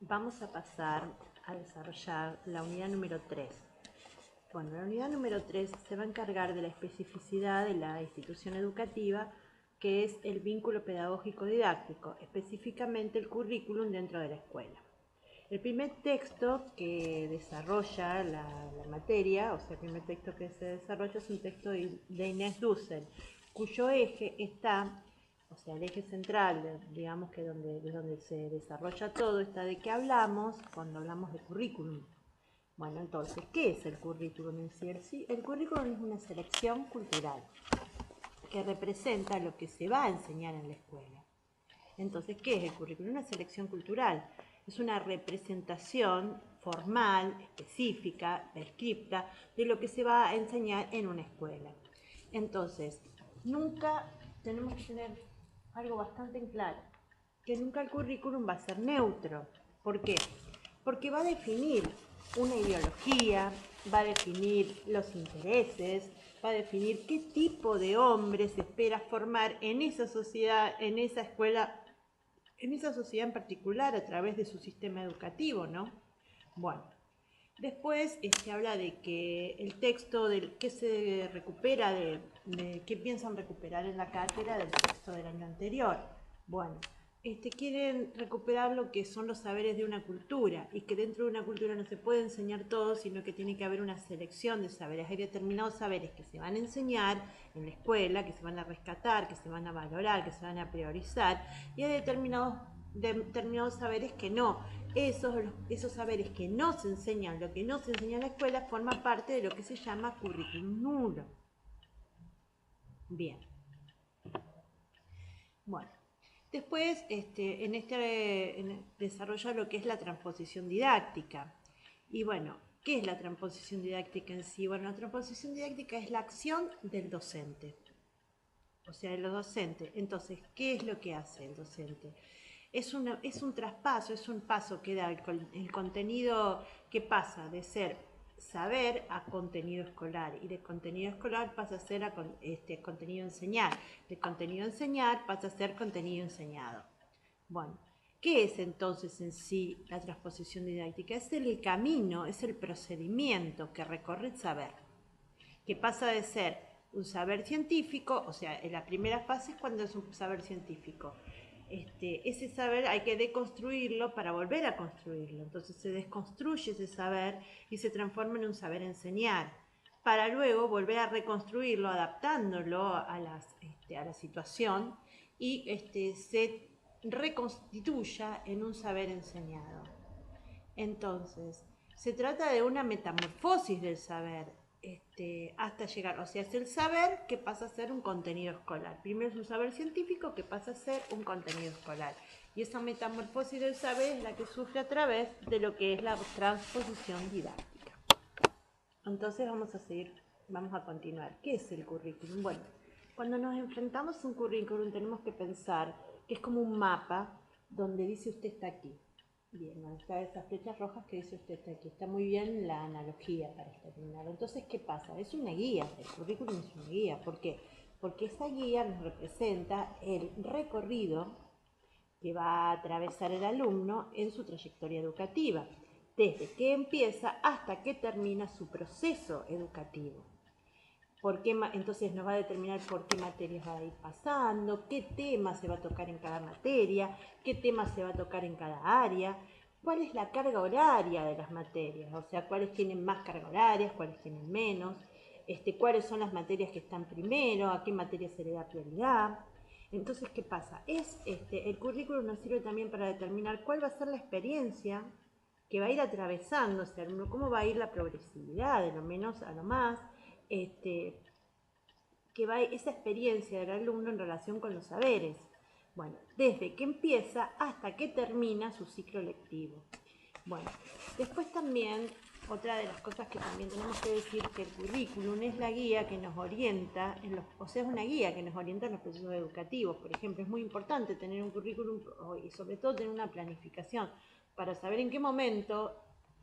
vamos a pasar a desarrollar la unidad número 3. Bueno, la unidad número 3 se va a encargar de la especificidad de la institución educativa, que es el vínculo pedagógico didáctico, específicamente el currículum dentro de la escuela. El primer texto que desarrolla la materia, o sea, el primer texto que se desarrolla es un texto de Inés Dussel, cuyo eje está, o sea, el eje central, digamos que de donde se desarrolla todo, está de qué hablamos cuando hablamos de currículum. Bueno, entonces, ¿qué es el currículum en sí? El currículum es una selección cultural que representa lo que se va a enseñar en la escuela. Entonces, ¿qué es el currículum? Una selección cultural. Es una representación formal, específica, descripta, de lo que se va a enseñar en una escuela. Entonces, nunca tenemos que tener algo bastante en claro, que nunca el currículum va a ser neutro. ¿Por qué? Porque va a definir una ideología, va a definir los intereses, va a definir qué tipo de hombre se espera formar en esa sociedad, en esa escuela, en esa sociedad en particular a través de su sistema educativo, ¿no? Bueno, después habla de que el texto del que se recupera, de qué piensan recuperar en la cátedra del texto del año anterior. Bueno, quieren recuperar lo que son los saberes de una cultura, y que dentro de una cultura no se puede enseñar todo, sino que tiene que haber una selección de saberes. Hay determinados saberes que se van a enseñar en la escuela, que se van a rescatar, que se van a valorar, que se van a priorizar, y hay determinados saberes que no. Esos saberes que no se enseñan, lo que no se enseña en la escuela, forma parte de lo que se llama currículum nulo. Bien. Bueno. Después, desarrolla lo que es la transposición didáctica. Y bueno, ¿qué es la transposición didáctica en sí? Bueno, la transposición didáctica es la acción del docente, o sea, de los docentes. Entonces, ¿qué es lo que hace el docente? Es un traspaso, es un paso que da el contenido, que pasa de ser saber a contenido escolar, y de contenido escolar pasa a ser contenido enseñar, de contenido enseñar pasa a ser contenido enseñado. Bueno, ¿qué es entonces en sí la transposición didáctica? Es el camino, es el procedimiento que recorre el saber, que pasa de ser un saber científico, o sea, en la primera fase es cuando es un saber científico. Ese saber hay que deconstruirlo para volver a construirlo. Entonces se desconstruye ese saber y se transforma en un saber enseñar, para luego volver a reconstruirlo, adaptándolo a la situación, y se reconstituya en un saber enseñado. Entonces, se trata de una metamorfosis del saber, hasta llegar, o sea, es el saber que pasa a ser un contenido escolar. Primero es un saber científico que pasa a ser un contenido escolar. Y esa metamorfosis del saber es la que sufre a través de lo que es la transposición didáctica. Entonces vamos a continuar. ¿Qué es el currículum? Bueno, cuando nos enfrentamos a un currículum tenemos que pensar que es como un mapa donde dice usted está aquí. Bien, está esas flechas rojas que dice usted está aquí. Está muy bien la analogía para terminar. Entonces, ¿qué pasa? Es una guía, el currículum es una guía. ¿Por qué? Porque esa guía nos representa el recorrido que va a atravesar el alumno en su trayectoria educativa, desde que empieza hasta que termina su proceso educativo. Entonces nos va a determinar por qué materias va a ir pasando, qué tema se va a tocar en cada materia, qué tema se va a tocar en cada área, cuál es la carga horaria de las materias, o sea, cuáles tienen más carga horaria, cuáles tienen menos, cuáles son las materias que están primero, a qué materia se le da prioridad. Entonces, ¿qué pasa? El currículum nos sirve también para determinar cuál va a ser la experiencia que va a ir atravesando ese alumno, cómo va a ir la progresividad, de lo menos a lo más, que va esa experiencia del alumno en relación con los saberes. Bueno, desde que empieza hasta que termina su ciclo lectivo. Bueno, después también, otra de las cosas que también tenemos que decir, que el currículum es la guía que nos orienta, es una guía que nos orienta en los procesos educativos. Por ejemplo, es muy importante tener un currículum y sobre todo tener una planificación para saber en qué momento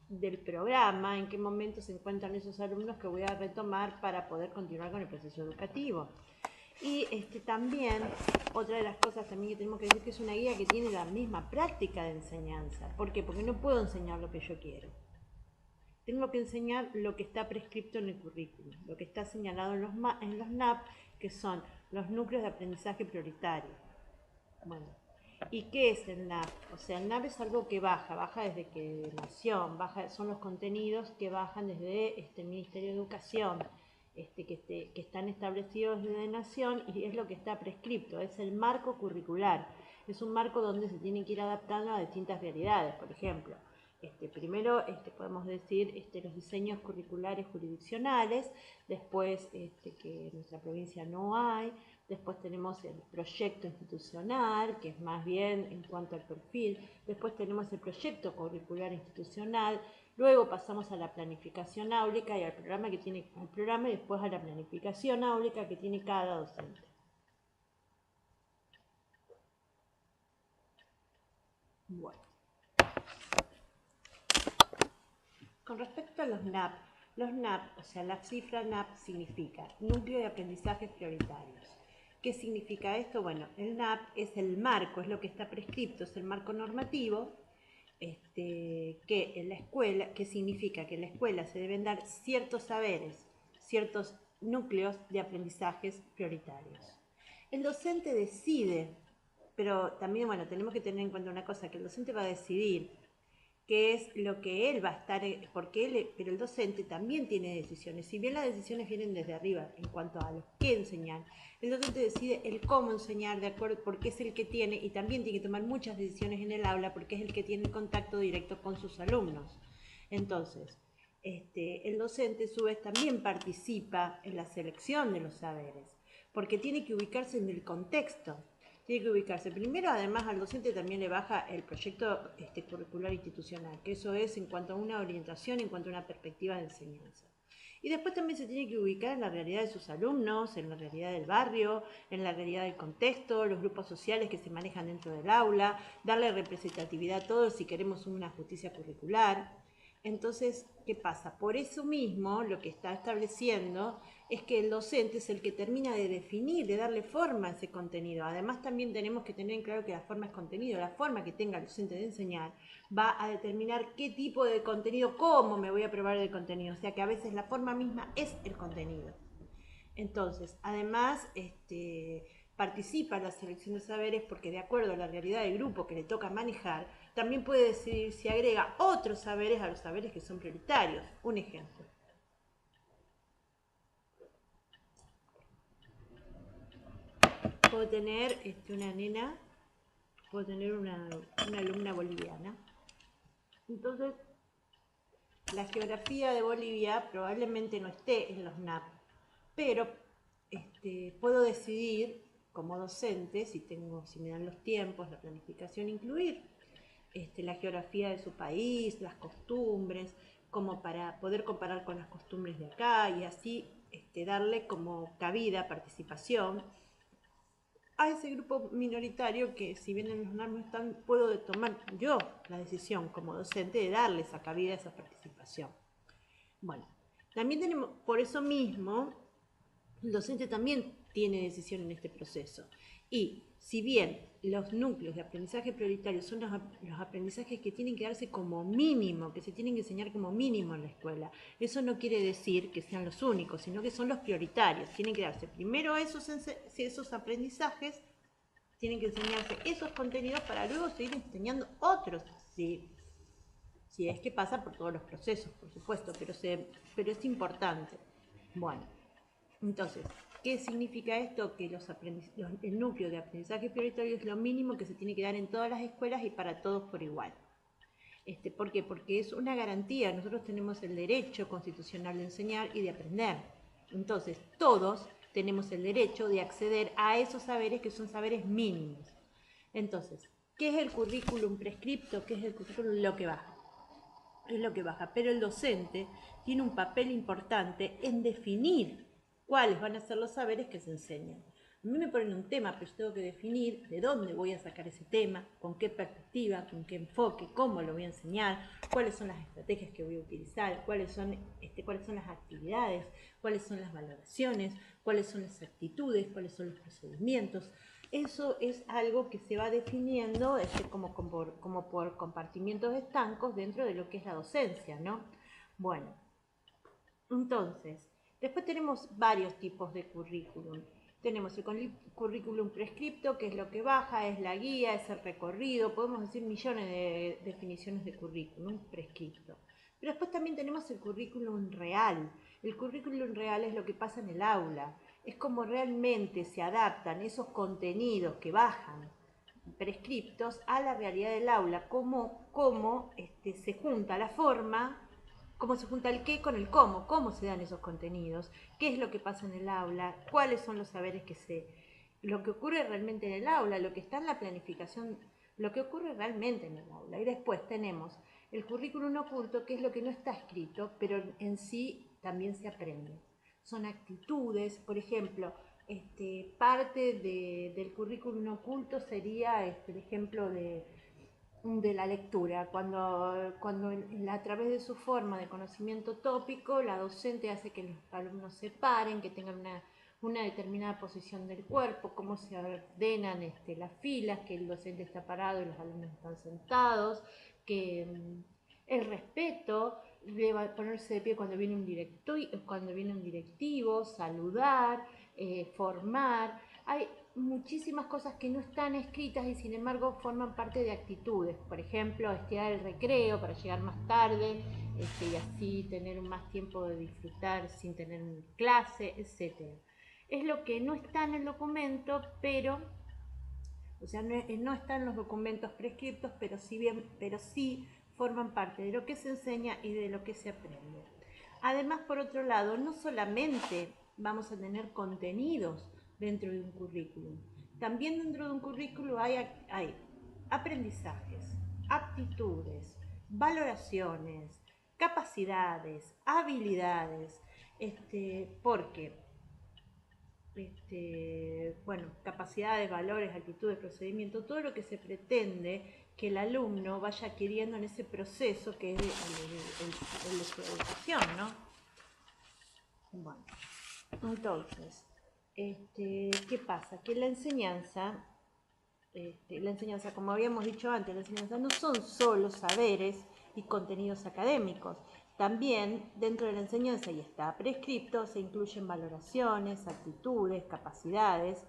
del programa, en qué momento se encuentran esos alumnos que voy a retomar para poder continuar con el proceso educativo. Y también, otra de las cosas también que tenemos que decir que es una guía que tiene la misma práctica de enseñanza. ¿Por qué? Porque no puedo enseñar lo que yo quiero. Tengo que enseñar lo que está prescripto en el currículum, lo que está señalado en los NAP, que son los núcleos de aprendizaje prioritario. Bueno, ¿y qué es el NAP? O sea, el NAP es algo que baja desde que nació, son los contenidos que bajan desde el Ministerio de Educación, que están establecidos desde Nación, y es lo que está prescripto, es el marco curricular. Es un marco donde se tienen que ir adaptando a distintas realidades. Por ejemplo, primero podemos decir los diseños curriculares jurisdiccionales, después que en nuestra provincia no hay, después tenemos el proyecto institucional, que es más bien en cuanto al perfil, después tenemos el proyecto curricular institucional, luego pasamos a la planificación áulica y al programa y después a la planificación áulica que tiene cada docente. Bueno. Con respecto a los NAP, o sea, la cifra NAP significa Núcleo de Aprendizajes Prioritarios. ¿Qué significa esto? Bueno, el NAP es el marco, es lo que está prescripto, es el marco normativo, que en la escuela, que significa que en la escuela se deben dar ciertos saberes, ciertos núcleos de aprendizajes prioritarios. El docente decide, pero también, bueno, tenemos que tener en cuenta una cosa, que el docente va a decidir qué es lo que él va a estar, pero el docente también tiene decisiones. Si bien las decisiones vienen desde arriba en cuanto a lo que enseñar, el docente decide el cómo enseñar, de acuerdo, porque es el que tiene, y también tiene que tomar muchas decisiones en el aula, porque es el que tiene el contacto directo con sus alumnos. Entonces, el docente a su vez también participa en la selección de los saberes, porque tiene que ubicarse en el contexto. Tiene que ubicarse. Primero, además, al docente también le baja el proyecto curricular institucional, que eso es en cuanto a una orientación, en cuanto a una perspectiva de enseñanza. Y después también se tiene que ubicar en la realidad de sus alumnos, en la realidad del barrio, en la realidad del contexto, los grupos sociales que se manejan dentro del aula, darle representatividad a todos si queremos una justicia curricular. Entonces, ¿qué pasa? Por eso mismo, lo que está estableciendo es que el docente es el que termina de definir, de darle forma a ese contenido. Además, también tenemos que tener en claro que la forma es contenido. La forma que tenga el docente de enseñar va a determinar qué tipo de contenido, cómo me voy a probar el contenido. O sea que a veces la forma misma es el contenido. Entonces, además, participa en la selección de saberes porque de acuerdo a la realidad del grupo que le toca manejar, también puede decidir si agrega otros saberes a los saberes que son prioritarios. Un ejemplo. Puedo tener una nena, puedo tener una alumna boliviana. Entonces, la geografía de Bolivia probablemente no esté en los NAP, pero puedo decidir como docente, si me dan los tiempos, la planificación, incluir la geografía de su país, las costumbres, como para poder comparar con las costumbres de acá y así darle como cabida, participación a ese grupo minoritario que si bien en los NAP no están, puedo tomar yo la decisión como docente de darle esa cabida, esa participación. Bueno, también tenemos, por eso mismo, el docente también tiene decisión en este proceso. Y si bien los núcleos de aprendizaje prioritario son los aprendizajes que tienen que darse como mínimo, que se tienen que enseñar como mínimo en la escuela, eso no quiere decir que sean los únicos, sino que son los prioritarios. Tienen que darse primero esos aprendizajes, tienen que enseñarse esos contenidos para luego seguir enseñando otros. Si es que pasa por todos los procesos, por supuesto, pero es importante. Bueno, entonces, ¿qué significa esto? Que el núcleo de aprendizaje prioritario es lo mínimo que se tiene que dar en todas las escuelas y para todos por igual. ¿Por qué? Porque es una garantía. Nosotros tenemos el derecho constitucional de enseñar y de aprender. Entonces, todos tenemos el derecho de acceder a esos saberes que son saberes mínimos. Entonces, ¿qué es el currículum prescripto? ¿Qué es el currículum? Lo que baja. Es lo que baja. Pero el docente tiene un papel importante en definir cuáles van a ser los saberes que se enseñan. A mí me ponen un tema, pero yo tengo que definir de dónde voy a sacar ese tema, con qué perspectiva, con qué enfoque, cómo lo voy a enseñar, cuáles son las estrategias que voy a utilizar, cuáles son las actividades, cuáles son las valoraciones, cuáles son las actitudes, cuáles son los procedimientos. Eso es algo que se va definiendo como por compartimientos estancos dentro de lo que es la docencia, ¿no? Bueno, entonces, después tenemos varios tipos de currículum. Tenemos el currículum prescripto, que es lo que baja, es la guía, es el recorrido, podemos decir millones de definiciones de currículum prescripto. Pero después también tenemos el currículum real. El currículum real es lo que pasa en el aula, es como realmente se adaptan esos contenidos que bajan prescriptos a la realidad del aula, cómo se junta la forma, cómo se junta el qué con el cómo se dan esos contenidos, qué es lo que pasa en el aula, cuáles son los saberes lo que ocurre realmente en el aula, lo que está en la planificación, lo que ocurre realmente en el aula. Y después tenemos el currículum oculto, que es lo que no está escrito, pero en sí también se aprende. Son actitudes, por ejemplo, parte del currículum oculto sería el ejemplo de la lectura, cuando a través de su forma de conocimiento tópico, la docente hace que los alumnos se paren, que tengan una determinada posición del cuerpo, cómo se ordenan las filas, que el docente está parado y los alumnos están sentados, que el respeto, ponerse de pie cuando viene un directivo, saludar, formar. Hay muchísimas cosas que no están escritas y sin embargo forman parte de actitudes. Por ejemplo, estirar el recreo para llegar más tarde y así tener más tiempo de disfrutar sin tener clase, etc. Es lo que no está en el documento, pero, o sea, no está en los documentos prescriptos, pero sí forman parte de lo que se enseña y de lo que se aprende. Además, por otro lado, no solamente vamos a tener contenidos dentro de un currículum, también dentro de un currículum hay aprendizajes, aptitudes, valoraciones, capacidades, habilidades, porque bueno, capacidades, valores, actitudes, procedimientos, todo lo que se pretende que el alumno vaya adquiriendo en ese proceso que es el de su educación, ¿no? Bueno, entonces, ¿qué pasa? Que la enseñanza, como habíamos dicho antes, la enseñanza no son solo saberes y contenidos académicos. También dentro de la enseñanza, y está prescripto, se incluyen valoraciones, actitudes, capacidades.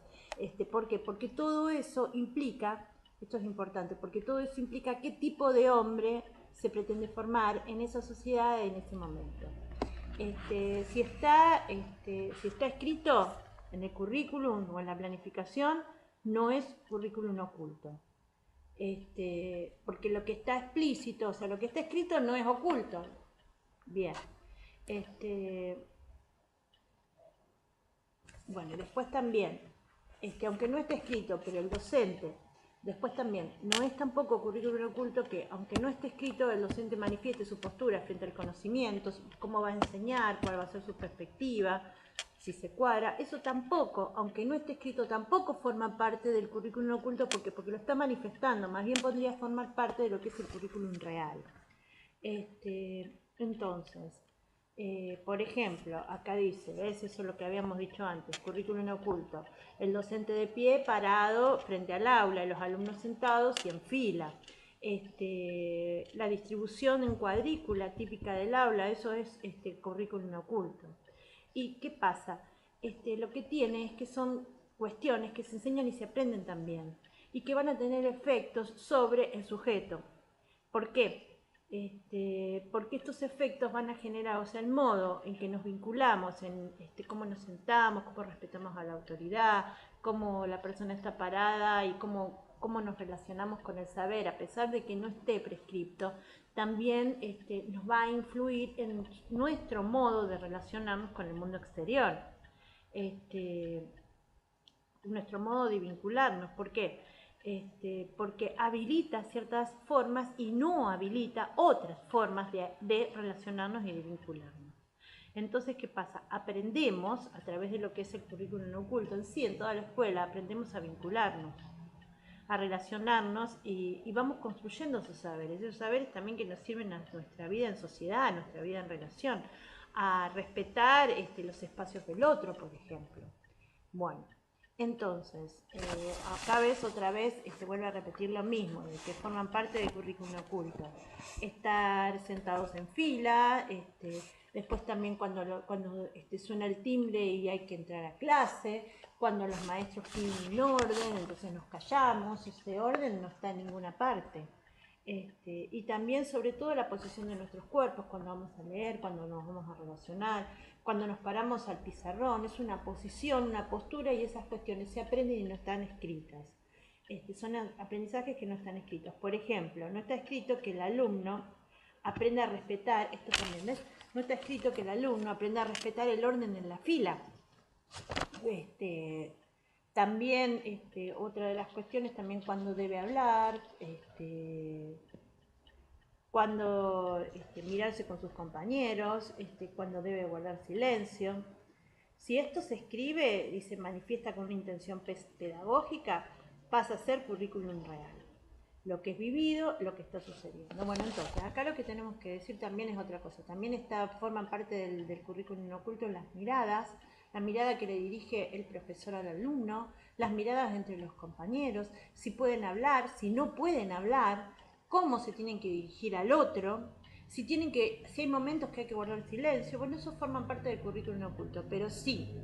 ¿Por qué? Porque todo eso implica, esto es importante, porque todo eso implica qué tipo de hombre se pretende formar en esa sociedad en ese momento. Si está escrito en el currículum o en la planificación, no es currículum oculto. Porque lo que está explícito, o sea, lo que está escrito no es oculto. Bien. Bueno, después también, aunque no esté escrito, pero el docente, después también, no es tampoco currículum oculto que, aunque no esté escrito, el docente manifieste su postura frente al conocimiento, cómo va a enseñar, cuál va a ser su perspectiva, si se cuadra. Eso tampoco, aunque no esté escrito, tampoco forma parte del currículum oculto porque lo está manifestando, más bien podría formar parte de lo que es el currículum real. Entonces, por ejemplo, acá dice, ¿ves? Eso es lo que habíamos dicho antes, currículum oculto. El docente de pie, parado frente al aula, y los alumnos sentados y en fila. La distribución en cuadrícula típica del aula, eso es currículum oculto. ¿Y qué pasa? Lo que tiene es que son cuestiones que se enseñan y se aprenden también, y que van a tener efectos sobre el sujeto. ¿Por qué? Porque estos efectos van a generar, o sea, el modo en que nos vinculamos, en cómo nos sentamos, cómo respetamos a la autoridad, cómo la persona está parada y cómo nos relacionamos con el saber, a pesar de que no esté prescripto, también nos va a influir en nuestro modo de relacionarnos con el mundo exterior, nuestro modo de vincularnos. ¿Por qué? Porque habilita ciertas formas y no habilita otras formas de relacionarnos y de vincularnos. Entonces, ¿qué pasa? Aprendemos a través de lo que es el currículum oculto en sí, en toda la escuela, aprendemos a vincularnos, a relacionarnos y vamos construyendo esos saberes también que nos sirven a nuestra vida en sociedad, a nuestra vida en relación, a respetar los espacios del otro, por ejemplo. Bueno, entonces, acá ves otra vez, vuelve a repetir lo mismo, de que forman parte del currículum oculto. Estar sentados en fila, después también cuando suena el timbre y hay que entrar a clase, cuando los maestros piden un orden, entonces nos callamos, ese orden no está en ninguna parte. Y también sobre todo la posición de nuestros cuerpos cuando vamos a leer, cuando nos vamos a relacionar, cuando nos paramos al pizarrón, es una posición, una postura y esas cuestiones se aprenden y no están escritas. Son aprendizajes que no están escritos. Por ejemplo, no está escrito que el alumno aprenda a respetar, esto también, ¿ves? No está escrito que el alumno aprenda a respetar el orden en la fila. También otra de las cuestiones también cuando debe hablar, cuando mirarse con sus compañeros, cuando debe guardar silencio. Si esto se escribe y se manifiesta con una intención pedagógica, pasa a ser currículum real. Lo que es vivido, lo que está sucediendo. Bueno, entonces, acá lo que tenemos que decir también es otra cosa. También forman parte del currículum oculto las miradas, la mirada que le dirige el profesor al alumno, las miradas entre los compañeros, si pueden hablar, si no pueden hablar, cómo se tienen que dirigir al otro, si hay momentos que hay que guardar silencio. Bueno, eso forman parte del currículum oculto, pero sí,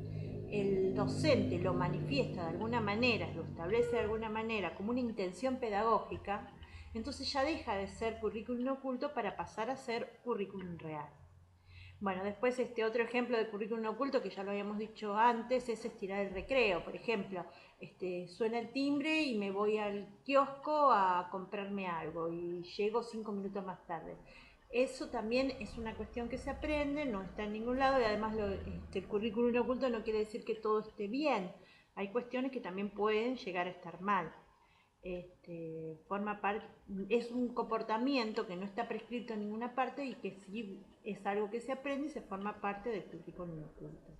el docente lo manifiesta de alguna manera, lo establece de alguna manera como una intención pedagógica, entonces ya deja de ser currículum oculto para pasar a ser currículum real. Bueno, después otro ejemplo de currículum oculto que ya lo habíamos dicho antes es estirar el recreo. Por ejemplo, suena el timbre y me voy al kiosco a comprarme algo y llego 5 minutos más tarde. Eso también es una cuestión que se aprende, no está en ningún lado y además el currículum oculto no quiere decir que todo esté bien. Hay cuestiones que también pueden llegar a estar mal. Forma parte, es un comportamiento que no está prescrito en ninguna parte y que sí es algo que se aprende y se forma parte del currículum oculto.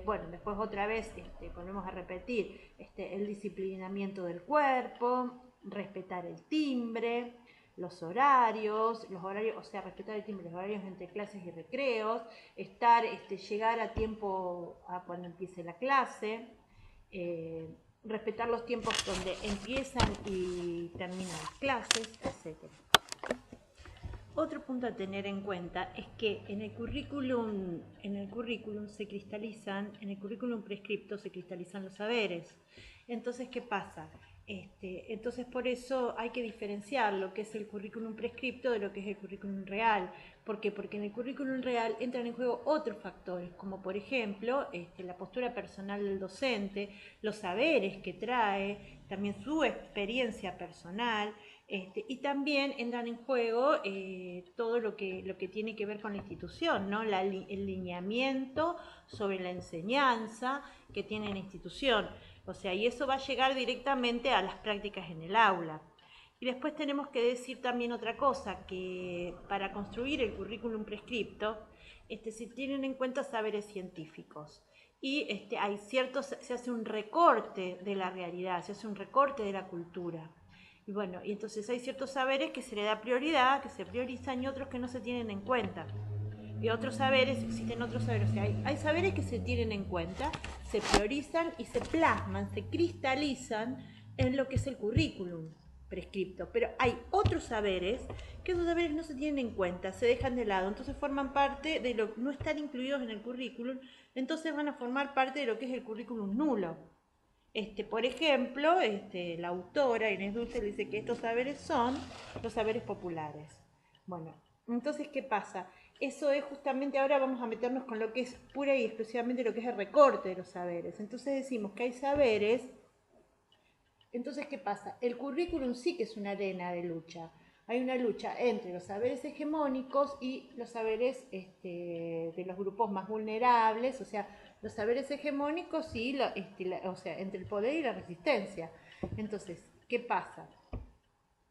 Bueno, después otra vez volvemos a repetir el disciplinamiento del cuerpo, respetar el timbre, los horarios, o sea, respetar el timbre, los horarios entre clases y recreos, llegar a tiempo a cuando empiece la clase, respetar los tiempos donde empiezan y terminan las clases, etc. Otro punto a tener en cuenta es que en el currículum se cristalizan, en el currículum prescripto se cristalizan los saberes. Entonces, ¿qué pasa? Entonces, por eso hay que diferenciar lo que es el currículum prescripto de lo que es el currículum real. ¿Por qué? Porque en el currículum real entran en juego otros factores, como por ejemplo la postura personal del docente, los saberes que trae, también su experiencia personal, y también entran en juego todo lo que tiene que ver con la institución, ¿no? El lineamiento sobre la enseñanza que tiene la institución. O sea, y eso va a llegar directamente a las prácticas en el aula. Y después tenemos que decir también otra cosa, que para construir el currículum prescripto se tienen en cuenta saberes científicos. Y se hace un recorte de la realidad, se hace un recorte de la cultura. Y bueno, y entonces hay ciertos saberes que se le da prioridad, que se priorizan y otros que no se tienen en cuenta. Y otros saberes, existen otros saberes, o sea, hay saberes que se tienen en cuenta, se priorizan y se plasman, se cristalizan en lo que es el currículum prescripto. Pero hay otros saberes que esos saberes no se tienen en cuenta, se dejan de lado, entonces forman parte de lo que no están incluidos en el currículum, entonces van a formar parte de lo que es el currículum nulo. Por ejemplo, la autora Inés Dulce dice que estos saberes son los saberes populares. Bueno, entonces, ¿qué pasa? Eso es justamente, ahora vamos a meternos con lo que es pura y exclusivamente lo que es el recorte de los saberes. Entonces decimos que hay saberes. Entonces, ¿qué pasa? El currículum sí que es una arena de lucha. Hay una lucha entre los saberes hegemónicos y los saberes de los grupos más vulnerables, o sea, los saberes hegemónicos y o sea, entre el poder y la resistencia. Entonces, ¿qué pasa?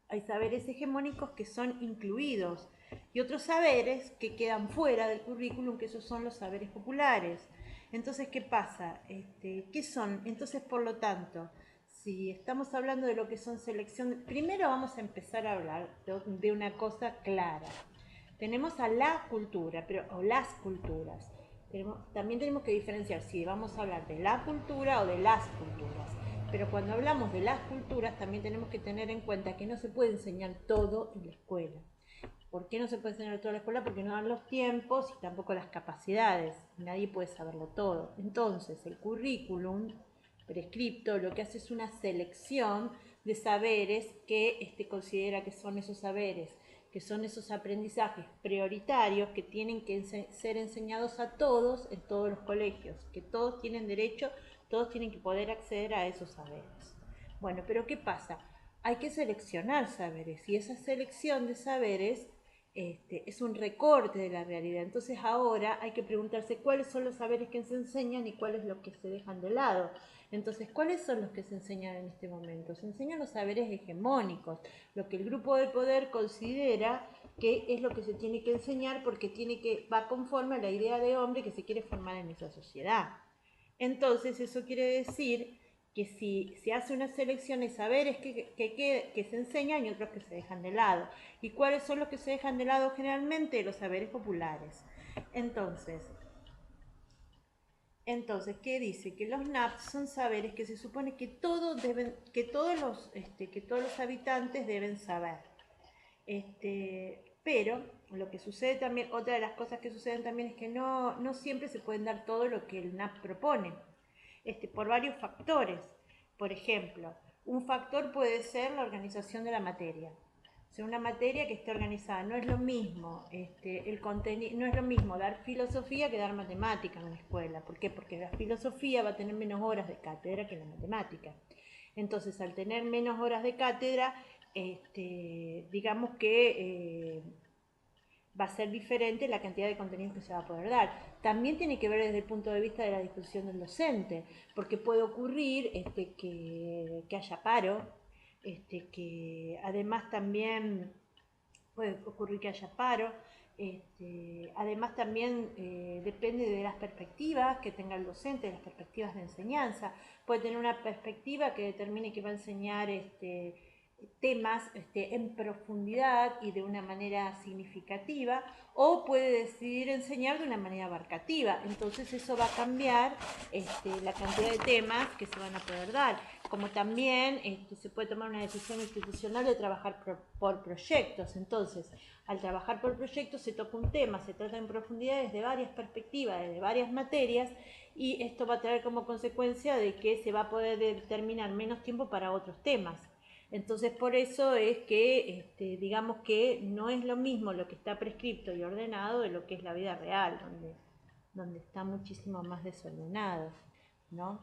Hay saberes hegemónicos que son incluidos y otros saberes que quedan fuera del currículum, que esos son los saberes populares. Entonces, ¿qué pasa? ¿Qué son? Entonces, por lo tanto, si estamos hablando de lo que son selección, primero vamos a empezar a hablar de una cosa clara. Tenemos a la cultura, o las culturas. También tenemos que diferenciar si vamos a hablar de la cultura o de las culturas. Pero cuando hablamos de las culturas también tenemos que tener en cuenta que no se puede enseñar todo en la escuela. ¿Por qué no se puede enseñar todo en la escuela? Porque no dan los tiempos y tampoco las capacidades. Nadie puede saberlo todo. Entonces, el currículum prescripto lo que hace es una selección de saberes que considera que son esos saberes, que son esos aprendizajes prioritarios que tienen que ser enseñados a todos en todos los colegios, que todos tienen derecho, todos tienen que poder acceder a esos saberes. Bueno, pero ¿qué pasa? Hay que seleccionar saberes y esa selección de saberes es un recorte de la realidad. Entonces ahora hay que preguntarse cuáles son los saberes que se enseñan y cuáles los que se dejan de lado. Entonces, ¿cuáles son los que se enseñan en este momento? Se enseñan los saberes hegemónicos, lo que el grupo de poder considera que es lo que se tiene que enseñar porque va conforme a la idea de hombre que se quiere formar en esa sociedad. Entonces, eso quiere decir que si se hace una selección de saberes que se enseñan y otros que se dejan de lado. ¿Y cuáles son los que se dejan de lado generalmente? Los saberes populares. Entonces, ¿qué dice? Que los NAP son saberes que se supone que todos los habitantes deben saber. Pero lo que sucede también, otra de las cosas que suceden también es que no siempre se pueden dar todo lo que el NAP propone, por varios factores. Por ejemplo, un factor puede ser la organización de la materia. O sea, una materia que esté organizada. No es lo mismo el contenido, no es lo mismo dar filosofía que dar matemática en una escuela. ¿Por qué? Porque la filosofía va a tener menos horas de cátedra que la matemática. Entonces, al tener menos horas de cátedra, digamos que va a ser diferente la cantidad de contenidos que se va a poder dar. También tiene que ver desde el punto de vista de la disposición del docente, porque puede ocurrir que haya paro, que además también puede ocurrir que haya paro, además también depende de las perspectivas que tenga el docente, de las perspectivas de enseñanza. Puede tener una perspectiva que determine que va a enseñar temas en profundidad y de una manera significativa, o puede decidir enseñar de una manera abarcativa. Entonces eso va a cambiar la cantidad de temas que se van a poder dar, como también se puede tomar una decisión institucional de trabajar por proyectos. Entonces, al trabajar por proyectos se toca un tema, se trata en profundidad desde varias perspectivas, desde varias materias, y esto va a traer como consecuencia de que se va a poder determinar menos tiempo para otros temas. Entonces, por eso es que, digamos que no es lo mismo lo que está prescripto y ordenado de lo que es la vida real, donde está muchísimo más desordenado, ¿no?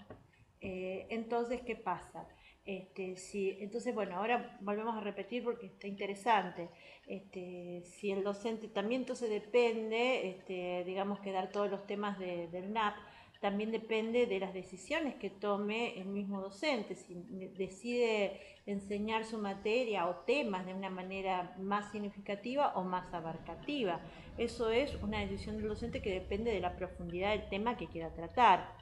Entonces, ¿qué pasa? Entonces, bueno, ahora volvemos a repetir porque está interesante. Si el docente también entonces depende, digamos que dar todos los temas del NAP, también depende de las decisiones que tome el mismo docente, si decide enseñar su materia o temas de una manera más significativa o más abarcativa. Eso es una decisión del docente que depende de la profundidad del tema que quiera tratar.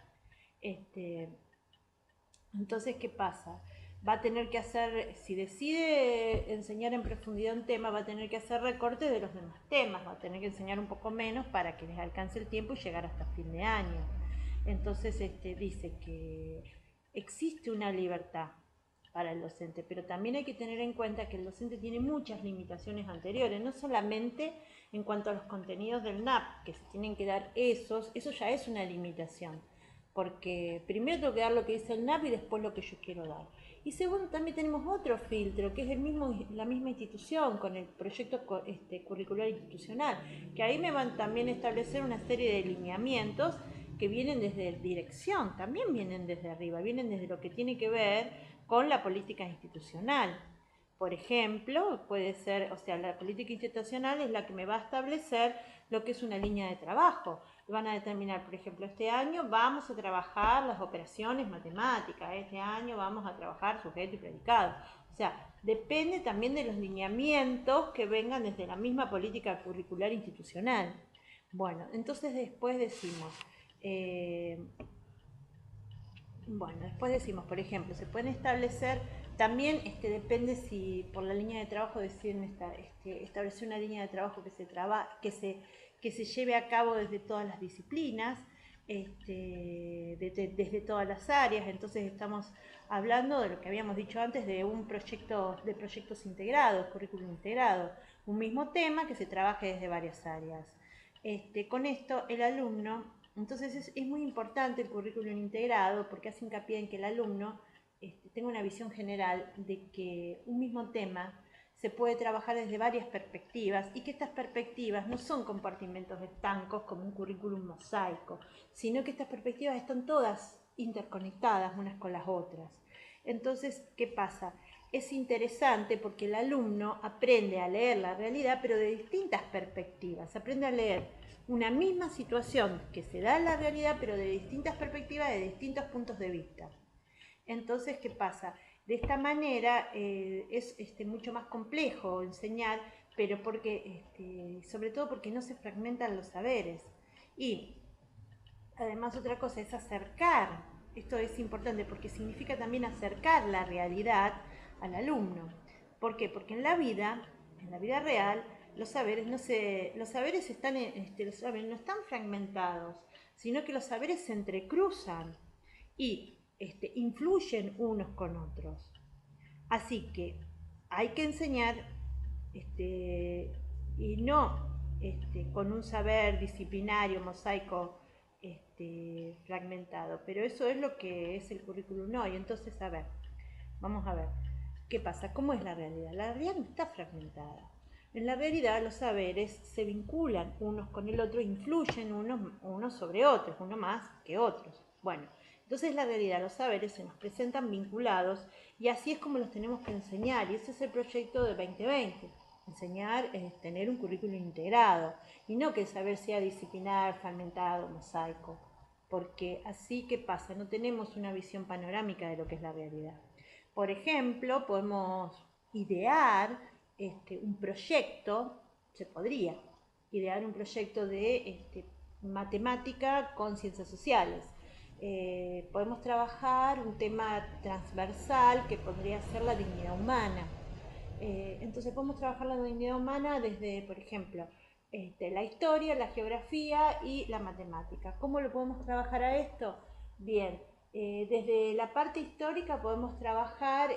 Entonces, ¿qué pasa? Va a tener que hacer, si decide enseñar en profundidad un tema, va a tener que hacer recortes de los demás temas, va a tener que enseñar un poco menos para que les alcance el tiempo y llegar hasta fin de año. Entonces dice que existe una libertad para el docente, pero también hay que tener en cuenta que el docente tiene muchas limitaciones anteriores, no solamente en cuanto a los contenidos del NAP, que se tienen que dar eso ya es una limitación, porque primero tengo que dar lo que dice el NAP y después lo que yo quiero dar. Y segundo, también tenemos otro filtro, que es la misma institución, con el proyecto curricular institucional, que ahí me van también a establecer una serie de lineamientos que vienen desde dirección, también vienen desde arriba, vienen desde lo que tiene que ver con la política institucional. Por ejemplo, puede ser, o sea, la política institucional es la que me va a establecer lo que es una línea de trabajo. Van a determinar, por ejemplo, este año vamos a trabajar las operaciones matemáticas, este año vamos a trabajar sujeto y predicado. O sea, depende también de los lineamientos que vengan desde la misma política curricular institucional. Bueno, entonces después decimos, por ejemplo, se pueden establecer, también depende si por la línea de trabajo deciden establecer una línea de trabajo que se lleve a cabo desde todas las disciplinas, desde todas las áreas. Entonces estamos hablando de lo que habíamos dicho antes, de un proyecto, de proyectos integrados, currículum integrado, un mismo tema que se trabaje desde varias áreas. Con esto el alumno, entonces es muy importante el currículum integrado porque hace hincapié en que el alumno tenga una visión general de que un mismo tema se puede trabajar desde varias perspectivas y que estas perspectivas no son compartimentos estancos como un currículum mosaico, sino que estas perspectivas están todas interconectadas unas con las otras. Entonces, ¿qué pasa? Es interesante porque el alumno aprende a leer la realidad, pero de distintas perspectivas. Aprende a leer una misma situación que se da en la realidad, pero de distintas perspectivas, de distintos puntos de vista. Entonces, ¿qué pasa? De esta manera es mucho más complejo enseñar, pero sobre todo porque no se fragmentan los saberes. Y además otra cosa es acercar. Esto es importante porque significa también acercar la realidad al alumno. ¿Por qué? Porque en la vida real, los saberes no están fragmentados, sino que los saberes se entrecruzan y influyen unos con otros. Así que hay que enseñar y no con un saber disciplinario, mosaico, fragmentado. Pero eso es lo que es el currículum hoy. Entonces, vamos a ver. ¿Qué pasa? ¿Cómo es la realidad? La realidad no está fragmentada. En la realidad los saberes se vinculan unos con el otro, influyen unos sobre otros, uno más que otros. Bueno, entonces la realidad, los saberes se nos presentan vinculados y así es como los tenemos que enseñar. Y ese es el proyecto de 2020. Enseñar es tener un currículum integrado y no que el saber sea disciplinar, fragmentado, mosaico. Porque así, ¿qué pasa? No tenemos una visión panorámica de lo que es la realidad. Por ejemplo, podemos idear un proyecto, se podría idear un proyecto de matemática con ciencias sociales. Podemos trabajar un tema transversal que podría ser la dignidad humana. Entonces podemos trabajar la dignidad humana desde, por ejemplo, la historia, la geografía y la matemática. ¿Cómo lo podemos trabajar a esto? Bien, desde la parte histórica podemos trabajar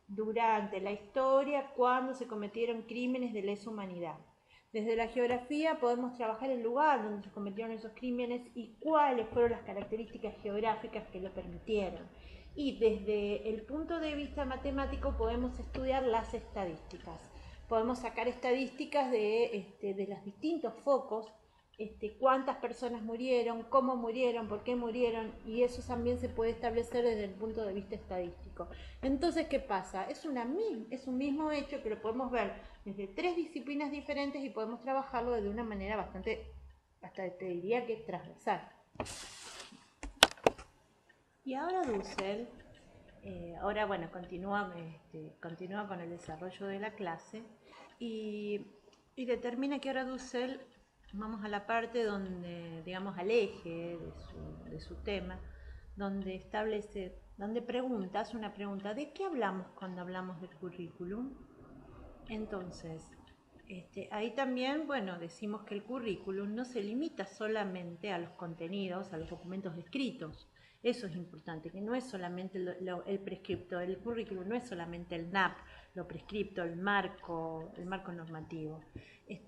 durante la historia cuando se cometieron crímenes de lesa humanidad. Desde la geografía podemos trabajar el lugar donde se cometieron esos crímenes y cuáles fueron las características geográficas que lo permitieron. Y desde el punto de vista matemático podemos estudiar las estadísticas. Podemos sacar estadísticas de los distintos focos, cuántas personas murieron, cómo murieron, por qué murieron, y eso también se puede establecer desde el punto de vista estadístico. Entonces, ¿qué pasa? Es un mismo hecho que lo podemos ver desde 3 disciplinas diferentes y podemos trabajarlo de una manera hasta te diría que transversal. Y ahora Dussel, continúa con el desarrollo de la clase y determina que ahora Dussel, vamos a la parte donde, digamos, al eje de su tema, donde hace una pregunta, ¿de qué hablamos cuando hablamos del currículum? Entonces, ahí también, decimos que el currículum no se limita solamente a los contenidos, a los documentos escritos. Eso es importante, que no es solamente el prescripto, el currículum no es solamente el NAP, lo prescripto, el marco normativo,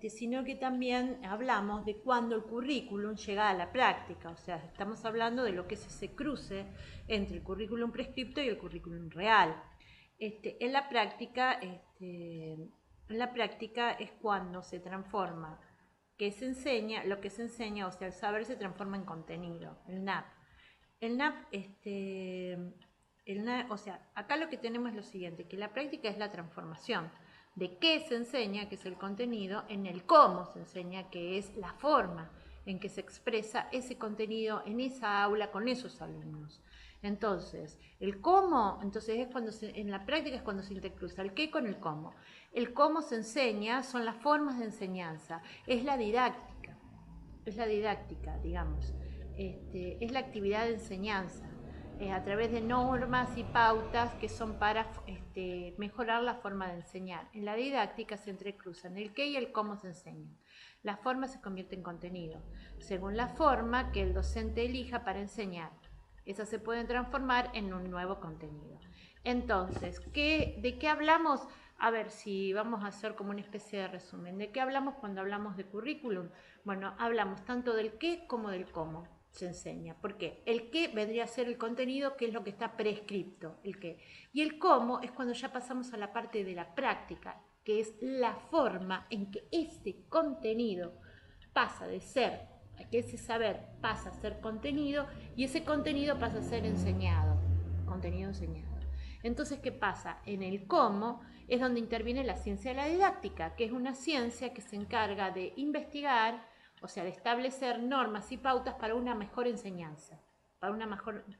sino que también hablamos de cuando el currículum llega a la práctica, o sea, estamos hablando de lo que es ese cruce entre el currículum prescripto y el currículum real. En la práctica es cuando se transforma lo que se enseña, o sea, el saber se transforma en contenido, el NAP. El NAP, o sea, acá lo que tenemos es lo siguiente, que la práctica es la transformación de qué se enseña, que es el contenido, en el cómo se enseña, que es la forma en que se expresa ese contenido en esa aula con esos alumnos. Entonces, el cómo, entonces es cuando en la práctica es cuando se intercruza el qué con el cómo. El cómo se enseña son las formas de enseñanza, es la didáctica, digamos, es la actividad de enseñanza. A través de normas y pautas que son para mejorar la forma de enseñar. En la didáctica se entrecruzan el qué y el cómo se enseñan. La forma se convierte en contenido, según la forma que el docente elija para enseñar. Esas se pueden transformar en un nuevo contenido. Entonces, ¿de qué hablamos? A ver si vamos a hacer como una especie de resumen. ¿De qué hablamos cuando hablamos de currículum? Bueno, hablamos tanto del qué como del cómo se enseña. ¿Por qué? El qué vendría a ser el contenido, que es lo que está prescripto, el qué. Y el cómo es cuando ya pasamos a la parte de la práctica, que es la forma en que este contenido pasa de ser, que ese saber pasa a ser contenido y ese contenido pasa a ser enseñado, contenido enseñado. Entonces, ¿qué pasa? En el cómo es donde interviene la ciencia de la didáctica, que es una ciencia que se encarga de investigar, o sea, de establecer normas y pautas para una mejor enseñanza.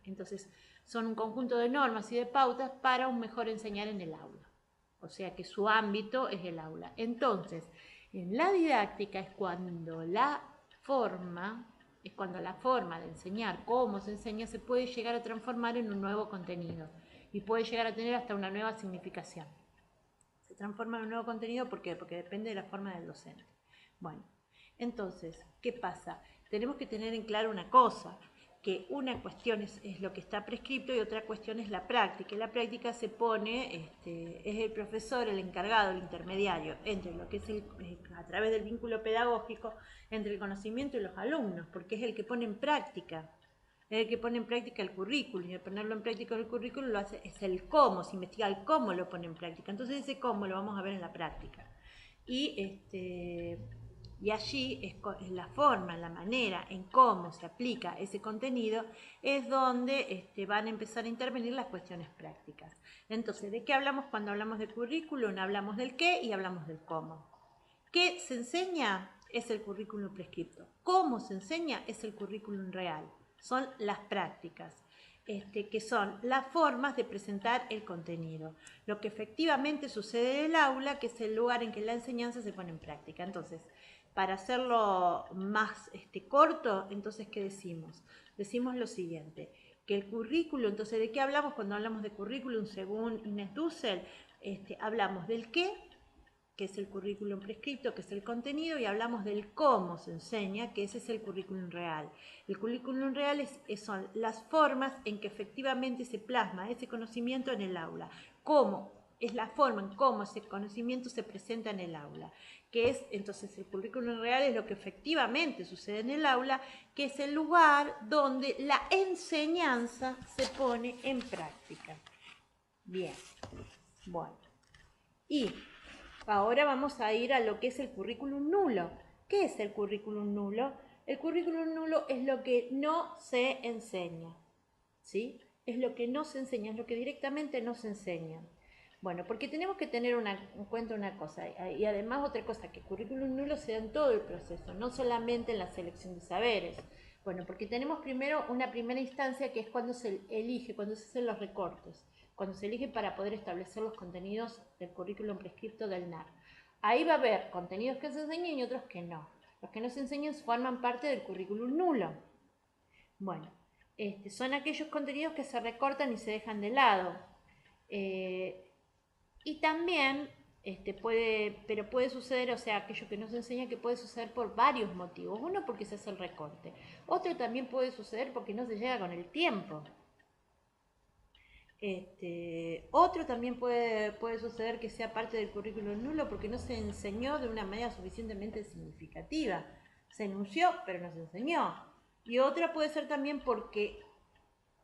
Entonces, son un conjunto de normas y de pautas para un mejor enseñar en el aula. O sea que su ámbito es el aula. Entonces, en la didáctica es cuando la forma de enseñar, cómo se enseña, se puede llegar a transformar en un nuevo contenido y puede llegar a tener hasta una nueva significación. Se transforma en un nuevo contenido, ¿por qué? Porque depende de la forma del docente. Bueno, entonces, ¿qué pasa? Tenemos que tener en claro una cosa, que una cuestión es lo que está prescripto y otra cuestión es la práctica. En la práctica se pone, es el profesor el encargado, el intermediario entre lo que es a través del vínculo pedagógico, entre el conocimiento y los alumnos, porque es el que pone en práctica. Es el que pone en práctica el currículum, y al ponerlo en práctica el currículum lo hace, es el cómo, se investiga el cómo lo pone en práctica. Entonces ese cómo lo vamos a ver en la práctica. Y allí es la forma, la manera en cómo se aplica ese contenido, es donde van a empezar a intervenir las cuestiones prácticas. Entonces, ¿de qué hablamos cuando hablamos de currículum? Hablamos del qué y hablamos del cómo. ¿Qué se enseña? Es el currículum prescripto. ¿Cómo se enseña? Es el currículum real. Son las prácticas. Que son las formas de presentar el contenido, lo que efectivamente sucede en el aula, que es el lugar en que la enseñanza se pone en práctica. Entonces, para hacerlo más corto, entonces, ¿qué decimos? Decimos lo siguiente, que el currículum, entonces, ¿de qué hablamos cuando hablamos de currículum según Inés Dussel? Hablamos del qué, que es el currículum prescripto, que es el contenido, y hablamos del cómo se enseña, que ese es el currículum real. El currículum real son las formas en que efectivamente se plasma ese conocimiento en el aula. Cómo es la forma en cómo ese conocimiento se presenta en el aula. Que es, entonces, el currículum real es lo que efectivamente sucede en el aula, que es el lugar donde la enseñanza se pone en práctica. Bien, bueno. Y ahora vamos a ir a lo que es el currículum nulo. ¿Qué es el currículum nulo? El currículum nulo es lo que no se enseña, ¿sí? Es lo que no se enseña, es lo que directamente no se enseña. Bueno, porque tenemos que tener en cuenta una cosa, y además otra cosa, que el currículum nulo se da en todo el proceso, no solamente en la selección de saberes. Bueno, porque tenemos primero una primera instancia que es cuando se elige, cuando se hacen los recortes, cuando se elige para poder establecer los contenidos del currículum prescripto del NAR. Ahí va a haber contenidos que se enseñan y otros que no. Los que no se enseñan forman parte del currículum nulo. Bueno, son aquellos contenidos que se recortan y se dejan de lado. Y también puede suceder, o sea, aquello que no se enseña, que puede suceder por varios motivos. Uno, porque se hace el recorte. Otro también puede suceder porque no se llega con el tiempo. Otro también puede suceder que sea parte del currículum nulo porque no se enseñó de una manera suficientemente significativa. Se enunció, pero no se enseñó. Y otra puede ser también porque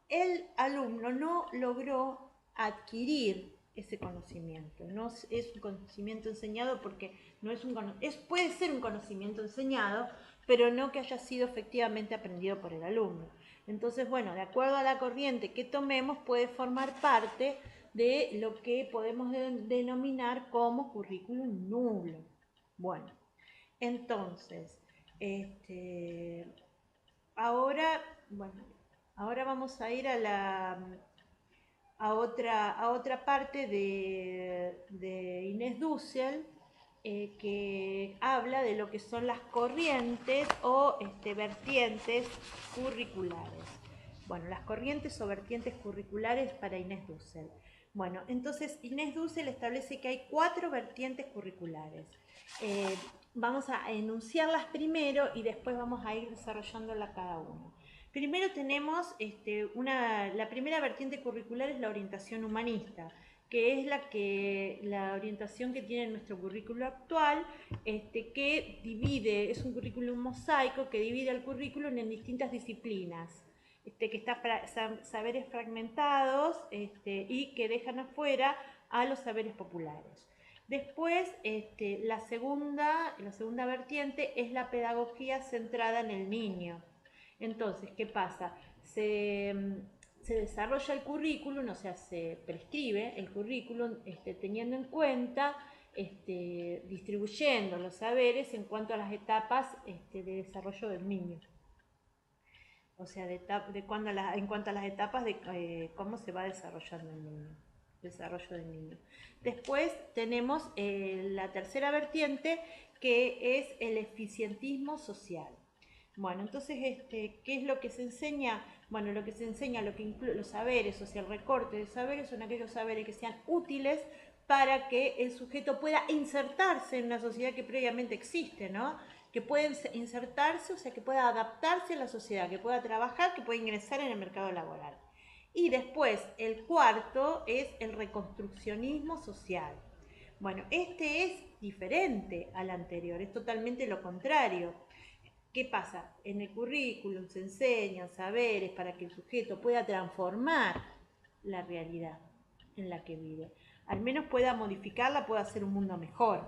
el alumno no logró adquirir ese conocimiento. No es un conocimiento enseñado porque no es puede ser un conocimiento enseñado, pero no que haya sido efectivamente aprendido por el alumno. Entonces, bueno, de acuerdo a la corriente que tomemos, puede formar parte de lo que podemos denominar como currículum nulo. Bueno, entonces, ahora, bueno, Ahora vamos a ir a otra parte de Inés Dussel, que habla de lo que son las corrientes o vertientes curriculares. Bueno, las corrientes o vertientes curriculares para Inés Dussel. Bueno, entonces Inés Dussel establece que hay 4 vertientes curriculares. Vamos a enunciarlas primero y después vamos a ir desarrollándola cada uno. Primero tenemos la primera vertiente curricular es la orientación humanista, que es la orientación que tiene nuestro currículo actual, que divide, es un currículum mosaico que divide el currículum en distintas disciplinas, que está saberes fragmentados y que dejan afuera a los saberes populares. Después, la segunda vertiente es la pedagogía centrada en el niño. Entonces, ¿qué pasa? Se desarrolla el currículum, o sea, se prescribe el currículum teniendo en cuenta, distribuyendo los saberes en cuanto a las etapas de desarrollo del niño. O sea, en cuanto a las etapas de cómo se va desarrollando el niño, desarrollo del niño. Después tenemos la tercera vertiente, que es el eficientismo social. Bueno, entonces, ¿qué es lo que se enseña? Bueno, lo que se enseña, lo que incluye los saberes, o sea, el recorte de saberes, son aquellos saberes que sean útiles para que el sujeto pueda insertarse en una sociedad que previamente existe, ¿no? Que pueda insertarse, o sea, que pueda adaptarse a la sociedad, que pueda trabajar, que pueda ingresar en el mercado laboral. Y después, el cuarto es el reconstruccionismo social. Bueno, este es diferente al anterior, es totalmente lo contrario. ¿Qué pasa? En el currículum se enseñan saberes para que el sujeto pueda transformar la realidad en la que vive. Al menos pueda modificarla, pueda hacer un mundo mejor.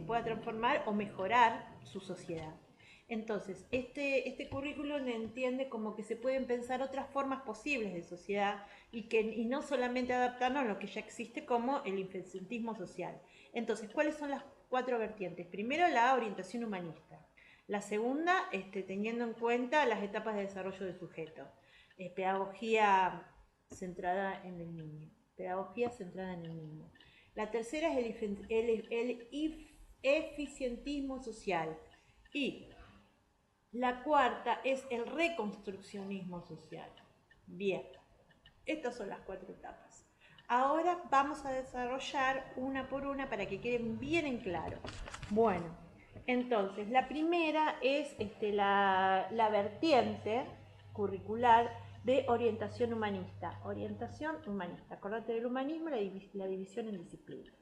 Pueda transformar o mejorar su sociedad. Entonces, este currículum entiende como que se pueden pensar otras formas posibles de sociedad y no solamente adaptarnos a lo que ya existe como el eficientismo social. Entonces, ¿cuáles son las 4 vertientes? Primero, la orientación humanista. La segunda, teniendo en cuenta las etapas de desarrollo del sujeto. Pedagogía centrada en el niño. Pedagogía centrada en el niño. La tercera es el eficientismo social. Y la cuarta es el reconstruccionismo social. Bien, estas son las 4 etapas. Ahora vamos a desarrollar una por una para que queden bien en claro. Bueno, entonces la primera es la vertiente curricular de orientación humanista. Orientación humanista. Acordate del humanismo, la división en disciplinas.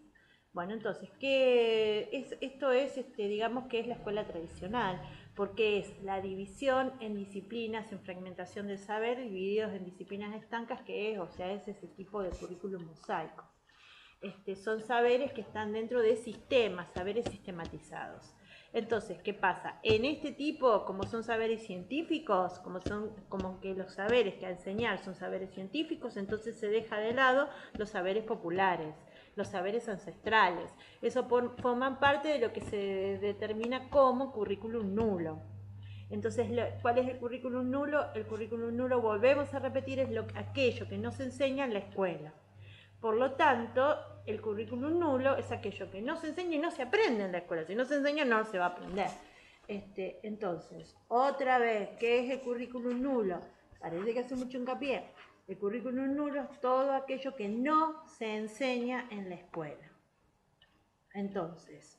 Bueno, entonces, esto es, digamos que es la escuela tradicional, porque es la división en disciplinas, en fragmentación del saber, divididos en disciplinas estancas, que es, o sea, es ese tipo de currículum mosaico. Son saberes que están dentro de sistemas, saberes sistematizados. Entonces, ¿qué pasa? En este tipo, como son saberes científicos, como que los saberes que a enseñar son saberes científicos, entonces se deja de lado los saberes populares, los saberes ancestrales. Eso forman parte de lo que se determina como currículum nulo. Entonces, ¿cuál es el currículum nulo? El currículum nulo, volvemos a repetir, es aquello que no se enseña en la escuela. Por lo tanto, el currículum nulo es aquello que no se enseña y no se aprende en la escuela. Si no se enseña, no se va a aprender. Entonces, otra vez, ¿qué es el currículum nulo? Parece que hace mucho hincapié. El currículum nulo es todo aquello que no se enseña en la escuela. Entonces,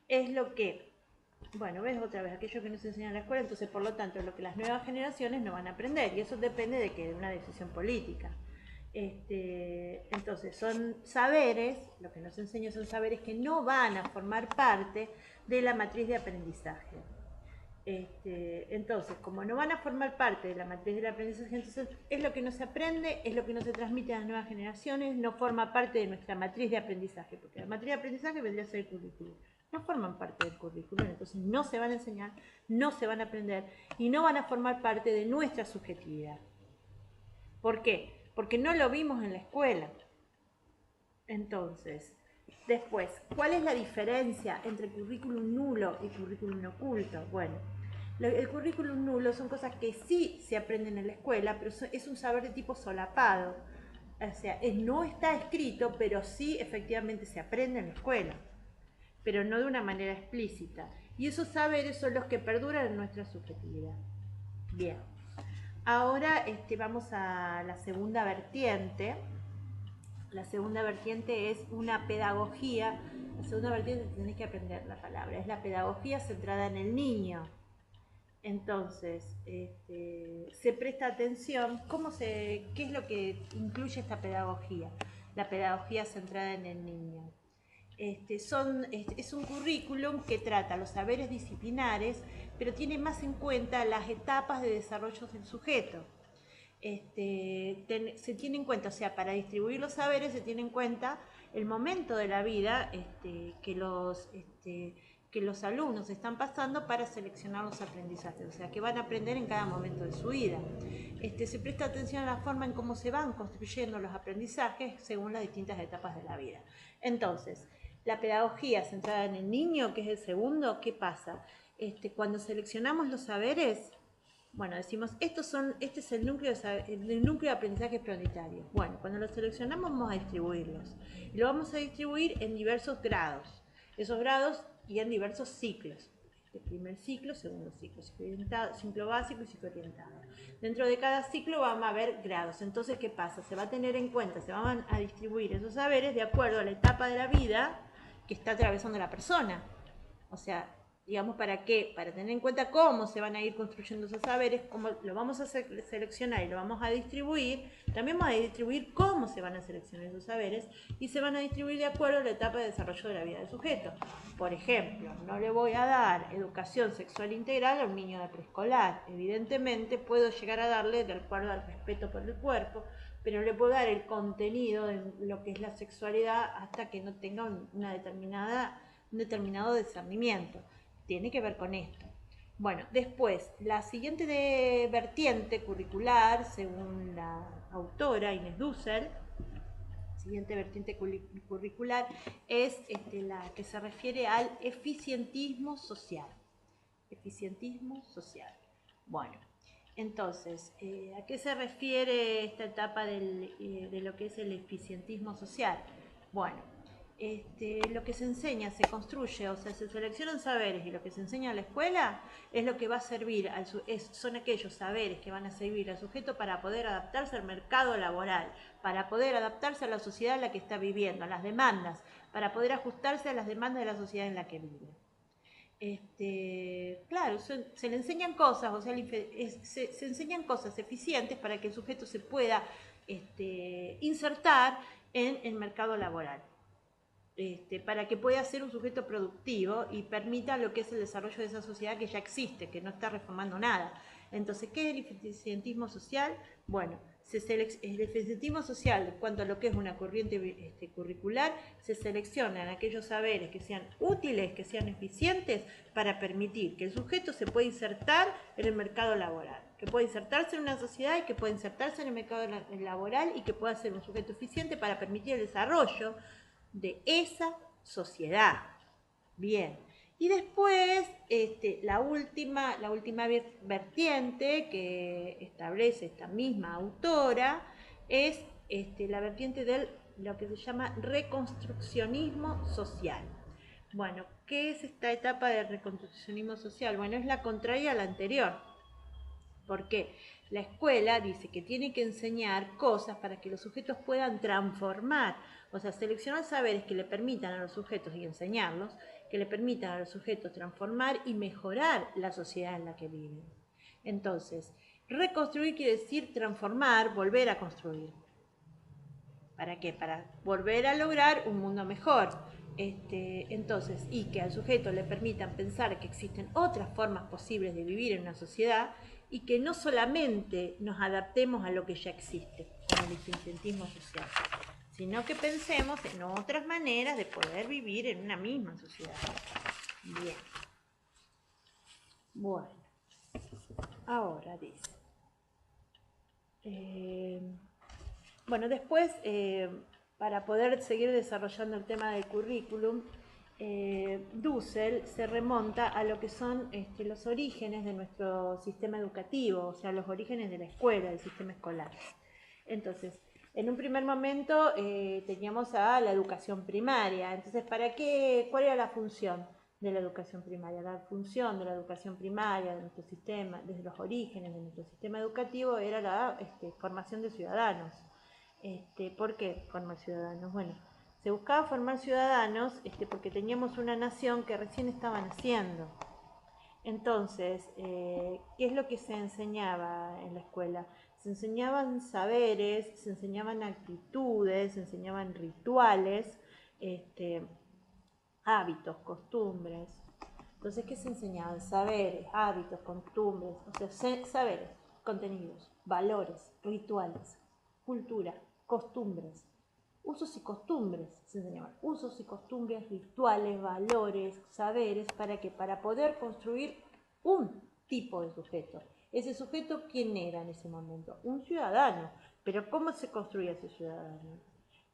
es lo que, bueno, ves otra vez, aquello que no se enseña en la escuela, entonces por lo tanto es lo que las nuevas generaciones no van a aprender. Y eso depende de una decisión política. Entonces son saberes, lo que nos enseña son saberes que no van a formar parte de la matriz de aprendizaje. Entonces, como no van a formar parte de la matriz del aprendizaje, entonces es lo que no se aprende, es lo que no se transmite a las nuevas generaciones, no forma parte de nuestra matriz de aprendizaje, porque la matriz de aprendizaje vendría a ser el currículum. No forman parte del currículum, entonces no se van a enseñar, no se van a aprender y no van a formar parte de nuestra subjetividad. ¿Por qué? Porque no lo vimos en la escuela. Entonces, después, ¿cuál es la diferencia entre currículum nulo y currículum oculto? Bueno, El currículum nulo son cosas que sí se aprenden en la escuela, pero es un saber de tipo solapado. O sea, no está escrito, pero sí efectivamente se aprende en la escuela, pero no de una manera explícita. Y esos saberes son los que perduran en nuestra subjetividad. Bien, ahora vamos a la segunda vertiente. La segunda vertiente es una pedagogía. La segunda vertiente, tenés que aprender la palabra, es la pedagogía centrada en el niño. Entonces, se presta atención, qué es lo que incluye esta pedagogía, la pedagogía centrada en el niño. Es un currículum que trata los saberes disciplinares, pero tiene más en cuenta las etapas de desarrollo del sujeto. Se tiene en cuenta, o sea, para distribuir los saberes se tiene en cuenta el momento de la vida que los alumnos están pasando para seleccionar los aprendizajes, o sea, que van a aprender en cada momento de su vida. Se presta atención a la forma en cómo se van construyendo los aprendizajes según las distintas etapas de la vida. Entonces, la pedagogía centrada en el niño, que es el segundo, ¿qué pasa? Cuando seleccionamos los saberes, bueno, decimos, este es el núcleo de aprendizaje prioritario. Bueno, cuando los seleccionamos vamos a distribuirlos. Y lo vamos a distribuir en diversos grados. Esos grados y en diversos ciclos. Primer ciclo, segundo ciclo, ciclo básico y ciclo orientado. Dentro de cada ciclo vamos a ver grados. Entonces, ¿qué pasa? Se va a tener en cuenta, se van a distribuir esos saberes de acuerdo a la etapa de la vida que está atravesando la persona. O sea, digamos, ¿para qué? Para tener en cuenta cómo se van a ir construyendo esos saberes, cómo lo vamos a seleccionar y lo vamos a distribuir. También vamos a distribuir cómo se van a seleccionar esos saberes y se van a distribuir de acuerdo a la etapa de desarrollo de la vida del sujeto. Por ejemplo, no le voy a dar educación sexual integral a un niño de preescolar. Evidentemente puedo llegar a darle, de acuerdo al respeto por el cuerpo, pero no le puedo dar el contenido de lo que es la sexualidad hasta que no tenga un determinado discernimiento. Tiene que ver con esto. Bueno, después, la siguiente vertiente curricular, según la autora Inés Dussel, siguiente vertiente curricular es la que se refiere al eficientismo social. Eficientismo social. Bueno, entonces, ¿a qué se refiere esta etapa de lo que es el eficientismo social? Bueno, lo que se enseña, se construye, o sea, se seleccionan saberes y lo que se enseña en la escuela es lo que va a servir, son aquellos saberes que van a servir al sujeto para poder adaptarse al mercado laboral, para poder adaptarse a la sociedad en la que está viviendo, a las demandas, para poder ajustarse a las demandas de la sociedad en la que vive. Claro, se le enseñan cosas, o sea, se enseñan cosas eficientes para que el sujeto se pueda insertar en el mercado laboral. Para que pueda ser un sujeto productivo y permita lo que es el desarrollo de esa sociedad que ya existe, que no está reformando nada. Entonces, ¿qué es el eficientismo social? Bueno, el eficientismo social, en cuanto a lo que es una corriente curricular, se seleccionan aquellos saberes que sean útiles, que sean eficientes, para permitir que el sujeto se pueda insertar en el mercado laboral, que pueda insertarse en una sociedad y que pueda insertarse en el mercado laboral y que pueda ser un sujeto eficiente para permitir el desarrollo de esa sociedad. Bien. Y después, la última vertiente que establece esta misma autora es la vertiente de lo que se llama reconstruccionismo social. Bueno, ¿qué es esta etapa de reconstruccionismo social? Bueno, es la contraria a la anterior. ¿Por qué? La escuela dice que tiene que enseñar cosas para que los sujetos puedan transformar, o sea, seleccionar saberes que le permitan a los sujetos y enseñarlos, que le permitan a los sujetos transformar y mejorar la sociedad en la que viven. Entonces, reconstruir quiere decir transformar, volver a construir. ¿Para qué? Para volver a lograr un mundo mejor. Entonces, y que al sujeto le permitan pensar que existen otras formas posibles de vivir en una sociedad y que no solamente nos adaptemos a lo que ya existe, como el eficientismo social, sino que pensemos en otras maneras de poder vivir en una misma sociedad. Bien. Bueno, ahora dice. Bueno, después, para poder seguir desarrollando el tema del currículum, Dussel se remonta a lo que son los orígenes de nuestro sistema educativo, o sea, los orígenes de la escuela, del sistema escolar. Entonces, en un primer momento teníamos a la educación primaria. Entonces, ¿cuál era la función de la educación primaria? La función de la educación primaria de nuestro sistema, desde los orígenes de nuestro sistema educativo, era la formación de ciudadanos. ¿Por qué formar ciudadanos? Bueno, se buscaba formar ciudadanos porque teníamos una nación que recién estaba naciendo. Entonces, ¿qué es lo que se enseñaba en la escuela? Se enseñaban saberes, se enseñaban actitudes, se enseñaban rituales, hábitos, costumbres. Entonces, ¿qué se enseñaban? Saberes, hábitos, costumbres, o sea, saberes, contenidos, valores, rituales, cultura, costumbres, usos y costumbres, se enseñaban usos y costumbres, rituales, valores, saberes, para poder construir un tipo de sujeto. Ese sujeto, ¿quién era en ese momento? Un ciudadano. Pero ¿cómo se construía ese ciudadano?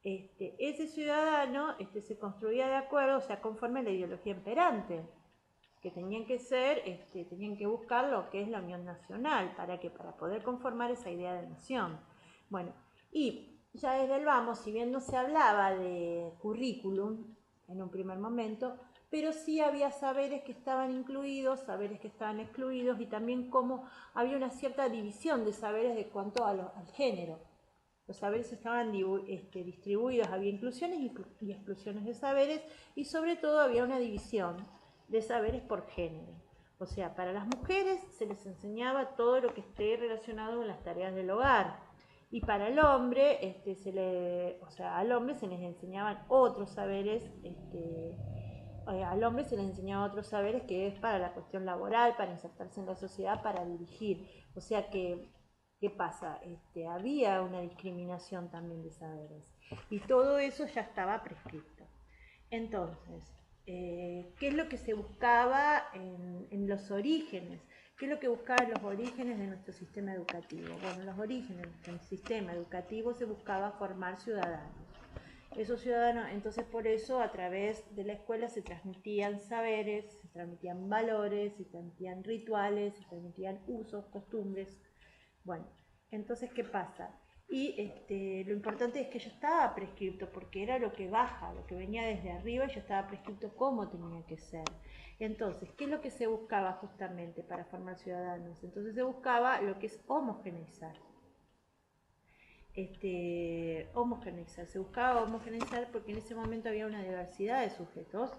Ese ciudadano se construía de acuerdo, o sea, conforme a la ideología imperante, que tenían que buscar lo que es la unión nacional, para poder conformar esa idea de nación. Bueno, y ya desde el vamos, si bien no se hablaba de currículum en un primer momento, pero sí había saberes que estaban incluidos, saberes que estaban excluidos, y también cómo había una cierta división de saberes de cuanto al género. Los saberes estaban distribuidos, había inclusiones y exclusiones de saberes, y sobre todo había una división de saberes por género. O sea, para las mujeres se les enseñaba todo lo que esté relacionado con las tareas del hogar, y para el hombre, al hombre se les enseñaban otros saberes, al hombre se les enseñaba otros saberes que es para la cuestión laboral, para insertarse en la sociedad, para dirigir. O sea que, ¿qué pasa? Había una discriminación también de saberes, y todo eso ya estaba prescrito. Entonces, ¿qué es lo que se buscaba en los orígenes? ¿Qué es lo que buscaban los orígenes de nuestro sistema educativo? Bueno, los orígenes del sistema educativo se buscaba formar ciudadanos. Esos ciudadanos, entonces por eso a través de la escuela se transmitían saberes, se transmitían valores, se transmitían rituales, se transmitían usos, costumbres. Bueno, entonces, ¿qué pasa? Y lo importante es que ya estaba prescripto, porque era lo que baja, lo que venía desde arriba, y ya estaba prescripto cómo tenía que ser. Entonces, ¿qué es lo que se buscaba justamente para formar ciudadanos? Entonces se buscaba lo que es homogeneizar. Se buscaba homogeneizar porque en ese momento había una diversidad de sujetos,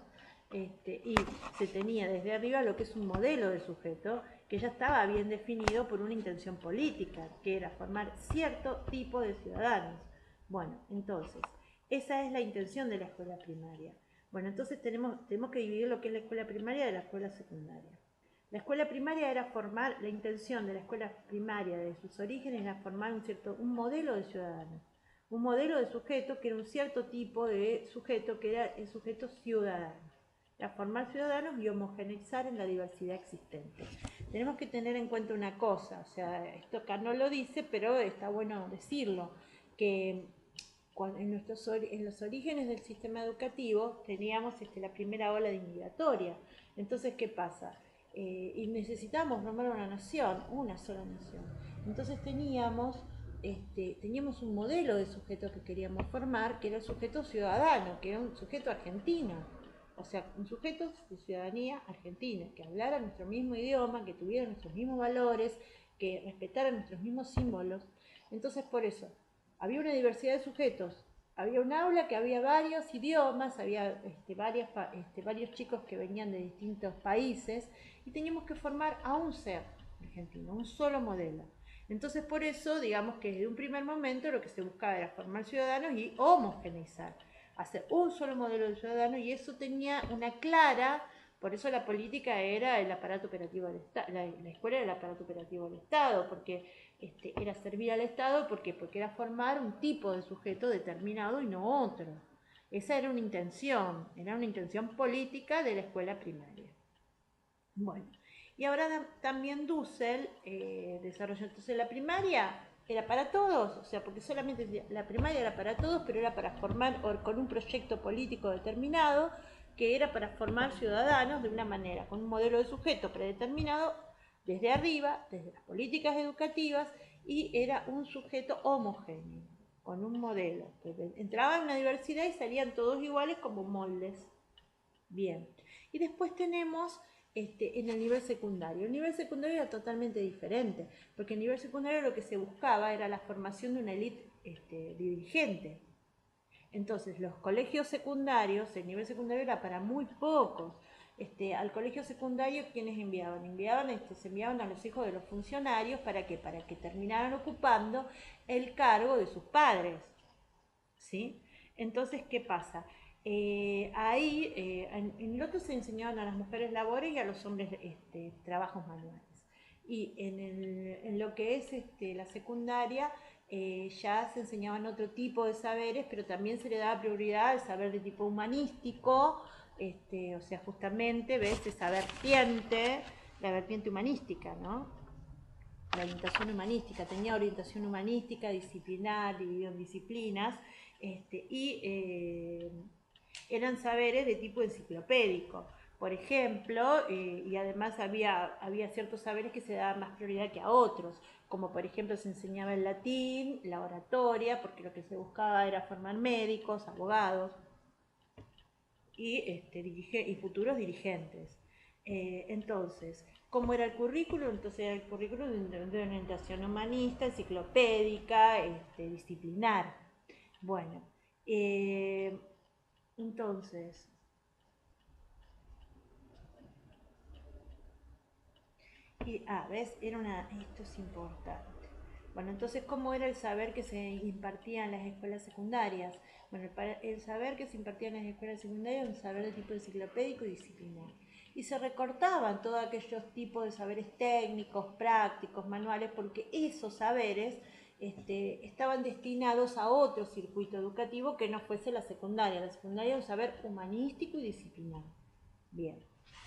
y se tenía desde arriba lo que es un modelo de sujeto que ya estaba bien definido por una intención política, que era formar cierto tipo de ciudadanos. Bueno, entonces, esa es la intención de la escuela primaria. Bueno, entonces tenemos que dividir lo que es la escuela primaria de la escuela secundaria. La escuela primaria era formar, la intención de la escuela primaria de sus orígenes era formar un modelo de ciudadano, un modelo de sujeto que era un cierto tipo de sujeto, que era el sujeto ciudadano. Era formar ciudadanos y homogeneizar en la diversidad existente. Tenemos que tener en cuenta una cosa, o sea, esto acá no lo dice, pero está bueno decirlo, que en los orígenes del sistema educativo teníamos la primera ola de inmigratoria. Entonces, ¿qué pasa? Y necesitamos formar una nación, una sola nación. Entonces teníamos un modelo de sujeto que queríamos formar, que era el sujeto ciudadano, que era un sujeto argentino. O sea, un sujeto de ciudadanía argentina, que hablara nuestro mismo idioma, que tuviera nuestros mismos valores, que respetara nuestros mismos símbolos. Entonces, por eso, había una diversidad de sujetos. Había un aula que había varios idiomas, había varios chicos que venían de distintos países, y teníamos que formar a un ser argentino, un solo modelo. Entonces, por eso, digamos que desde un primer momento lo que se buscaba era formar ciudadanos y homogeneizar, hacer un solo modelo de ciudadano, y eso tenía una clara, por eso la política era el aparato operativo del Estado, la escuela era el aparato operativo del Estado, porque era servir al Estado, porque era formar un tipo de sujeto determinado y no otro. Esa era una intención política de la escuela primaria. Bueno, y ahora también Dussel desarrolló, entonces la primaria era para todos, o sea, porque solamente la primaria era para todos, pero era para formar con un proyecto político determinado, que era para formar ciudadanos de una manera, con un modelo de sujeto predeterminado desde arriba, desde las políticas educativas, y era un sujeto homogéneo, con un modelo. Entraba en una diversidad y salían todos iguales como moldes. Bien. Y después tenemos en el nivel secundario. El nivel secundario era totalmente diferente, porque en el nivel secundario lo que se buscaba era la formación de una élite dirigente. Entonces, los colegios secundarios, el nivel secundario era para muy pocos. Al colegio secundario, ¿quiénes enviaban? Se enviaban a los hijos de los funcionarios, ¿para qué? Para que terminaran ocupando el cargo de sus padres, ¿sí? Entonces, ¿qué pasa? En el otro se enseñaban a las mujeres labores y a los hombres trabajos manuales. Y en lo que es la secundaria, ya se enseñaban otro tipo de saberes, pero también se le daba prioridad al saber de tipo humanístico, o sea, justamente, ¿ves? La vertiente humanística, ¿no? La orientación humanística, tenía orientación humanística, disciplinar, dividido en disciplinas, eran saberes de tipo enciclopédico. Por ejemplo, y además había ciertos saberes que se daban más prioridad que a otros, como por ejemplo se enseñaba el latín, la oratoria, porque lo que se buscaba era formar médicos, abogados y futuros dirigentes. Entonces, ¿cómo era el currículum? Entonces era el currículum de orientación humanista, enciclopédica, disciplinar. Bueno, entonces, ¿ves? Esto es importante. Bueno, entonces, ¿cómo era el saber que se impartía en las escuelas secundarias? Bueno, el saber que se impartía en las escuelas secundarias era un saber de tipo enciclopédico y disciplinar. Y se recortaban todos aquellos tipos de saberes técnicos, prácticos, manuales, porque esos saberes estaban destinados a otro circuito educativo que no fuese la secundaria. La secundaria era un saber humanístico y disciplinar. Bien.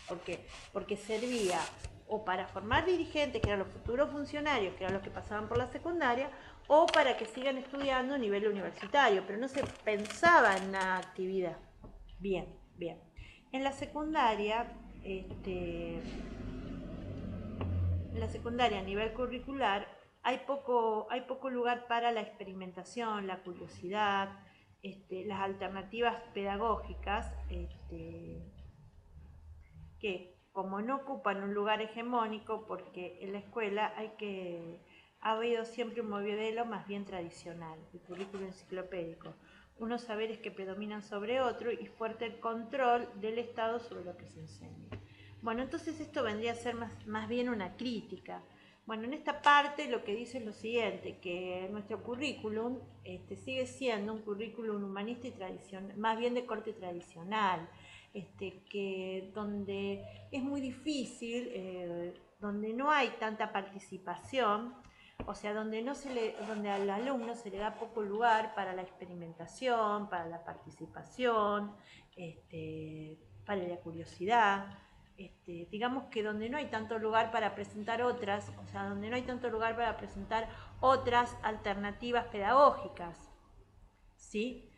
¿Por qué? Porque servía o para formar dirigentes, que eran los futuros funcionarios, que eran los que pasaban por la secundaria, o para que sigan estudiando a nivel universitario, pero no se pensaba en una actividad. Bien, bien. En la secundaria, a nivel curricular, hay poco lugar para la experimentación, la curiosidad, las alternativas pedagógicas, que como no ocupan un lugar hegemónico, porque en la escuela ha habido siempre un modelo más bien tradicional, el currículo enciclopédico, unos saberes que predominan sobre otro y fuerte control del Estado sobre lo que se enseña. Bueno, entonces esto vendría a ser más bien una crítica. Bueno, en esta parte lo que dice es lo siguiente, que nuestro currículum sigue siendo un currículum humanista y tradicional, más bien de corte tradicional, que donde es muy difícil, donde no hay tanta participación, o sea, donde al alumno se le da poco lugar para la experimentación, para la participación, para la curiosidad. Digamos que donde no hay tanto lugar para presentar donde no hay tanto lugar para presentar otras alternativas pedagógicas, ¿sí?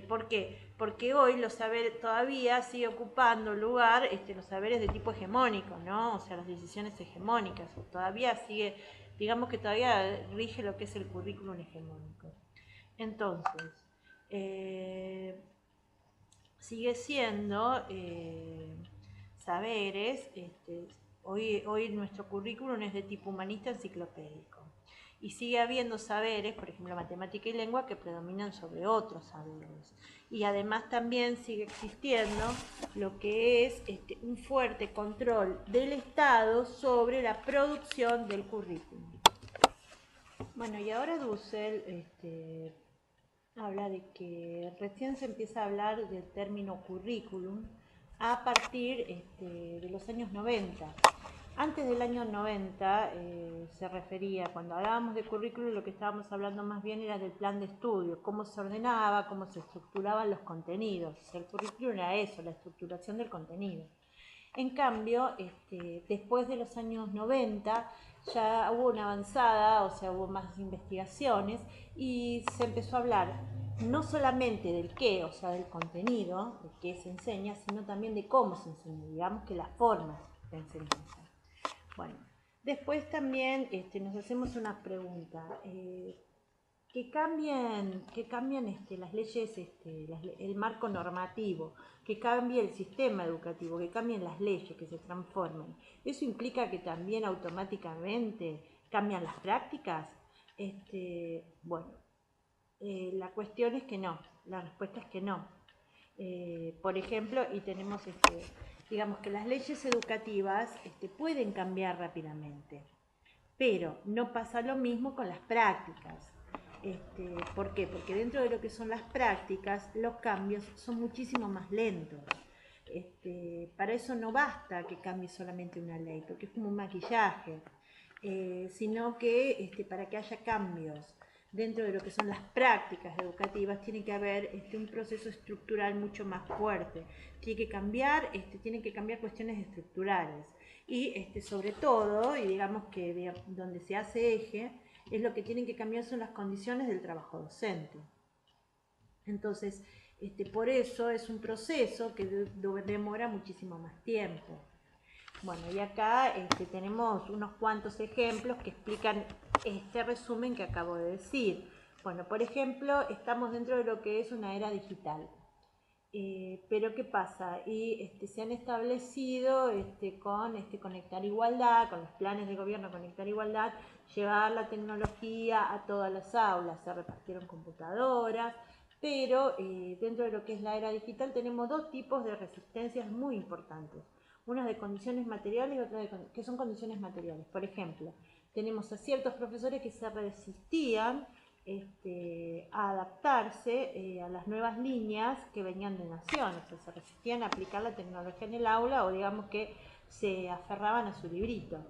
¿Por qué? Porque hoy los saberes todavía sigue ocupando lugar los saberes de tipo hegemónico, ¿no? O sea, las decisiones hegemónicas, todavía sigue, digamos que todavía rige lo que es el currículum hegemónico. Entonces, sigue siendo saberes, hoy nuestro currículum es de tipo humanista enciclopédico. Y sigue habiendo saberes, por ejemplo, matemática y lengua, que predominan sobre otros saberes. Y además también sigue existiendo lo que es un fuerte control del Estado sobre la producción del currículum. Bueno, y ahora Dussel habla de que recién se empieza a hablar del término currículum a partir de los años 90. Antes del año 90 se refería, cuando hablábamos de currículum, lo que estábamos hablando más bien era del plan de estudio, cómo se ordenaba, cómo se estructuraban los contenidos. El currículum era eso, la estructuración del contenido. En cambio, después de los años 90 ya hubo una avanzada, o sea, hubo más investigaciones y se empezó a hablar no solamente del qué, o sea, del contenido, de qué se enseña, sino también de cómo se enseña, digamos que las formas de enseñanza. Bueno, después también nos hacemos una pregunta. Que cambien las leyes, el marco normativo, que cambie el sistema educativo, que cambien las leyes, que se transformen. ¿Eso implica que también automáticamente cambian las prácticas? Bueno, la cuestión es que no, la respuesta es que no. Por ejemplo, y tenemos, digamos que las leyes educativas pueden cambiar rápidamente, pero no pasa lo mismo con las prácticas. ¿Por qué? Porque dentro de lo que son las prácticas, los cambios son muchísimo más lentos. Para eso no basta que cambie solamente una ley, porque es como un maquillaje, sino que para que haya cambios dentro de lo que son las prácticas educativas tiene que haber un proceso estructural mucho más fuerte. Tienen que cambiar cuestiones estructurales y sobre todo, y digamos que donde se hace eje, es lo que tienen que cambiar son las condiciones del trabajo docente. Entonces, por eso es un proceso que demora muchísimo más tiempo. Bueno, y acá tenemos unos cuantos ejemplos que explican este resumen que acabo de decir. Bueno, por ejemplo, estamos dentro de lo que es una era digital. Pero ¿qué pasa? Y se han establecido con Conectar Igualdad, con los planes de gobierno Conectar Igualdad, llevar la tecnología a todas las aulas, se repartieron computadoras, pero dentro de lo que es la era digital tenemos dos tipos de resistencias muy importantes. Unas de condiciones materiales y otras que son condiciones materiales. Por ejemplo, tenemos a ciertos profesores que se resistían a adaptarse a las nuevas líneas que venían de Nación, o sea, se resistían a aplicar la tecnología en el aula o digamos que se aferraban a su librito.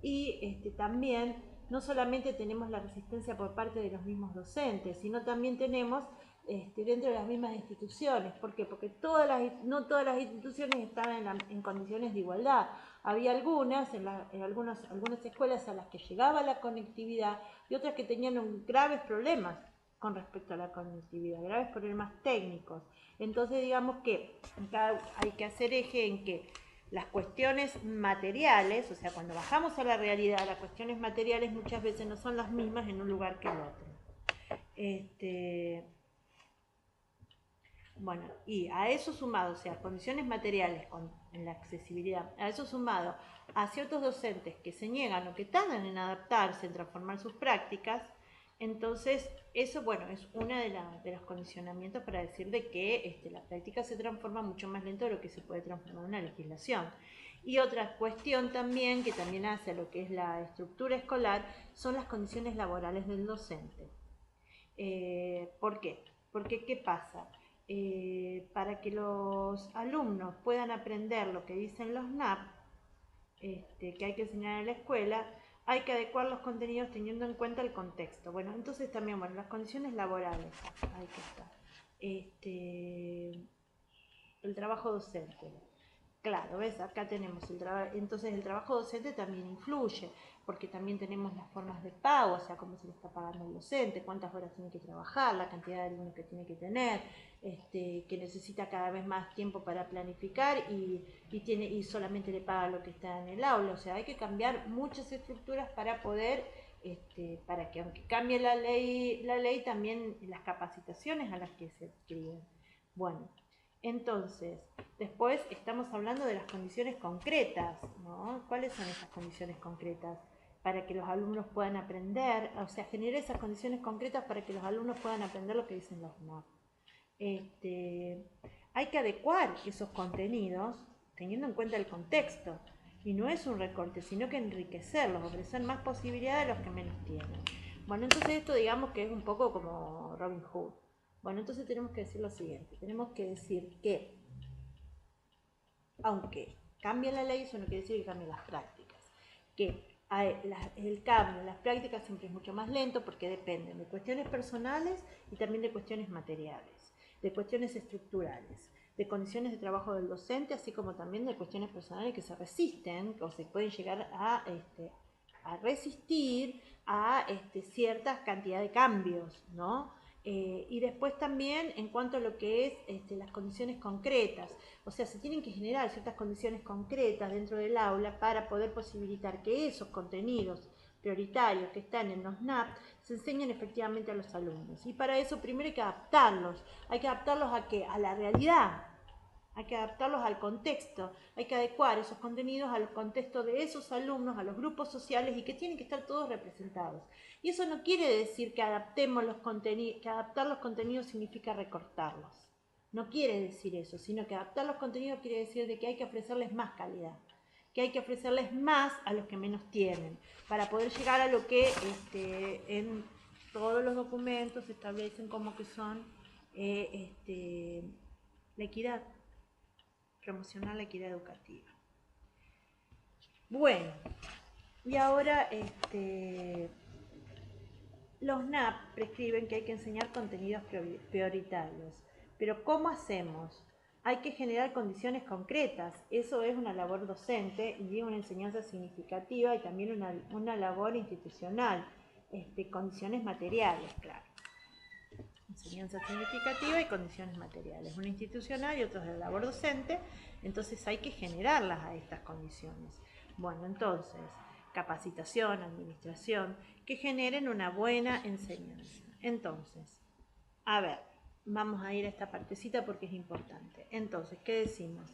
Y también no solamente tenemos la resistencia por parte de los mismos docentes, sino también tenemos dentro de las mismas instituciones. ¿Por qué? Porque no todas las instituciones estaban en condiciones de igualdad. Había algunas, algunas escuelas a las que llegaba la conectividad y otras que tenían graves problemas con respecto a la conectividad, graves problemas técnicos. Entonces digamos que acá hay que hacer eje en que las cuestiones materiales, o sea, cuando bajamos a la realidad, las cuestiones materiales muchas veces no son las mismas en un lugar que en otro. Bueno, y a eso sumado, o sea, condiciones materiales en la accesibilidad, a eso sumado a ciertos docentes que se niegan o que tardan en adaptarse, en transformar sus prácticas, entonces eso, bueno, es uno de los condicionamientos para decir de que la práctica se transforma mucho más lento de lo que se puede transformar en una legislación. Y otra cuestión también, que también hace a lo que es la estructura escolar, son las condiciones laborales del docente. ¿Por qué? Porque, ¿qué pasa? Para que los alumnos puedan aprender lo que dicen los NAP, que hay que enseñar en la escuela, hay que adecuar los contenidos teniendo en cuenta el contexto. Bueno, entonces también, bueno, las condiciones laborales, ahí que está. El trabajo docente. Claro, ¿ves? Acá tenemos entonces el trabajo docente también influye, porque también tenemos las formas de pago, o sea, cómo se le está pagando al docente, cuántas horas tiene que trabajar, la cantidad de alumnos que tiene que tener, que necesita cada vez más tiempo para planificar y solamente le paga lo que está en el aula. O sea, hay que cambiar muchas estructuras para poder, para que aunque cambie la ley también las capacitaciones a las que se adscriben. Bueno. Entonces, después estamos hablando de las condiciones concretas, ¿no? ¿Cuáles son esas condiciones concretas? Para que los alumnos puedan aprender, o sea, generar esas condiciones concretas para que los alumnos puedan aprender lo que dicen los NAP. Hay que adecuar esos contenidos teniendo en cuenta el contexto. Y no es un recorte, sino que enriquecerlos, ofrecer más posibilidades a los que menos tienen. Bueno, entonces esto digamos que es un poco como Robin Hood. Bueno, entonces tenemos que decir lo siguiente. Tenemos que decir que, aunque cambie la ley, eso no quiere decir que cambien las prácticas. Que el cambio en las prácticas siempre es mucho más lento porque dependen de cuestiones personales y también de cuestiones materiales, de cuestiones estructurales. de condiciones de trabajo del docente, así como también de cuestiones personales que se resisten o se pueden llegar a resistir a cierta cantidad de cambios, ¿no? Y después también en cuanto a lo que es las condiciones concretas, o sea, se tienen que generar ciertas condiciones concretas dentro del aula para poder posibilitar que esos contenidos prioritarios que están en los NAP se enseñen efectivamente a los alumnos. Y para eso primero hay que adaptarlos ¿a qué? A la realidad. Hay que adaptarlos al contexto, hay que adecuar esos contenidos al contexto de esos alumnos, a los grupos sociales y que tienen que estar todos representados. Y eso no quiere decir que adaptemos los contenidos, que adaptar los contenidos significa recortarlos. No quiere decir eso, sino que adaptar los contenidos quiere decir de que hay que ofrecerles más calidad, que hay que ofrecerles más a los que menos tienen, para poder llegar a lo que en todos los documentos establecen como que son la equidad. Promocionar la equidad educativa. Bueno, y ahora los NAP prescriben que hay que enseñar contenidos prioritarios. Pero ¿cómo hacemos? Hay que generar condiciones concretas. Eso es una labor docente y una enseñanza significativa y también una labor institucional. Condiciones materiales, claro. Enseñanza significativa y condiciones materiales. Una institucional y otra es la labor docente, entonces hay que generarlas a estas condiciones. Bueno, entonces, capacitación, administración, que generen una buena enseñanza. Entonces, a ver, vamos a ir a esta partecita porque es importante. Entonces, ¿qué decimos?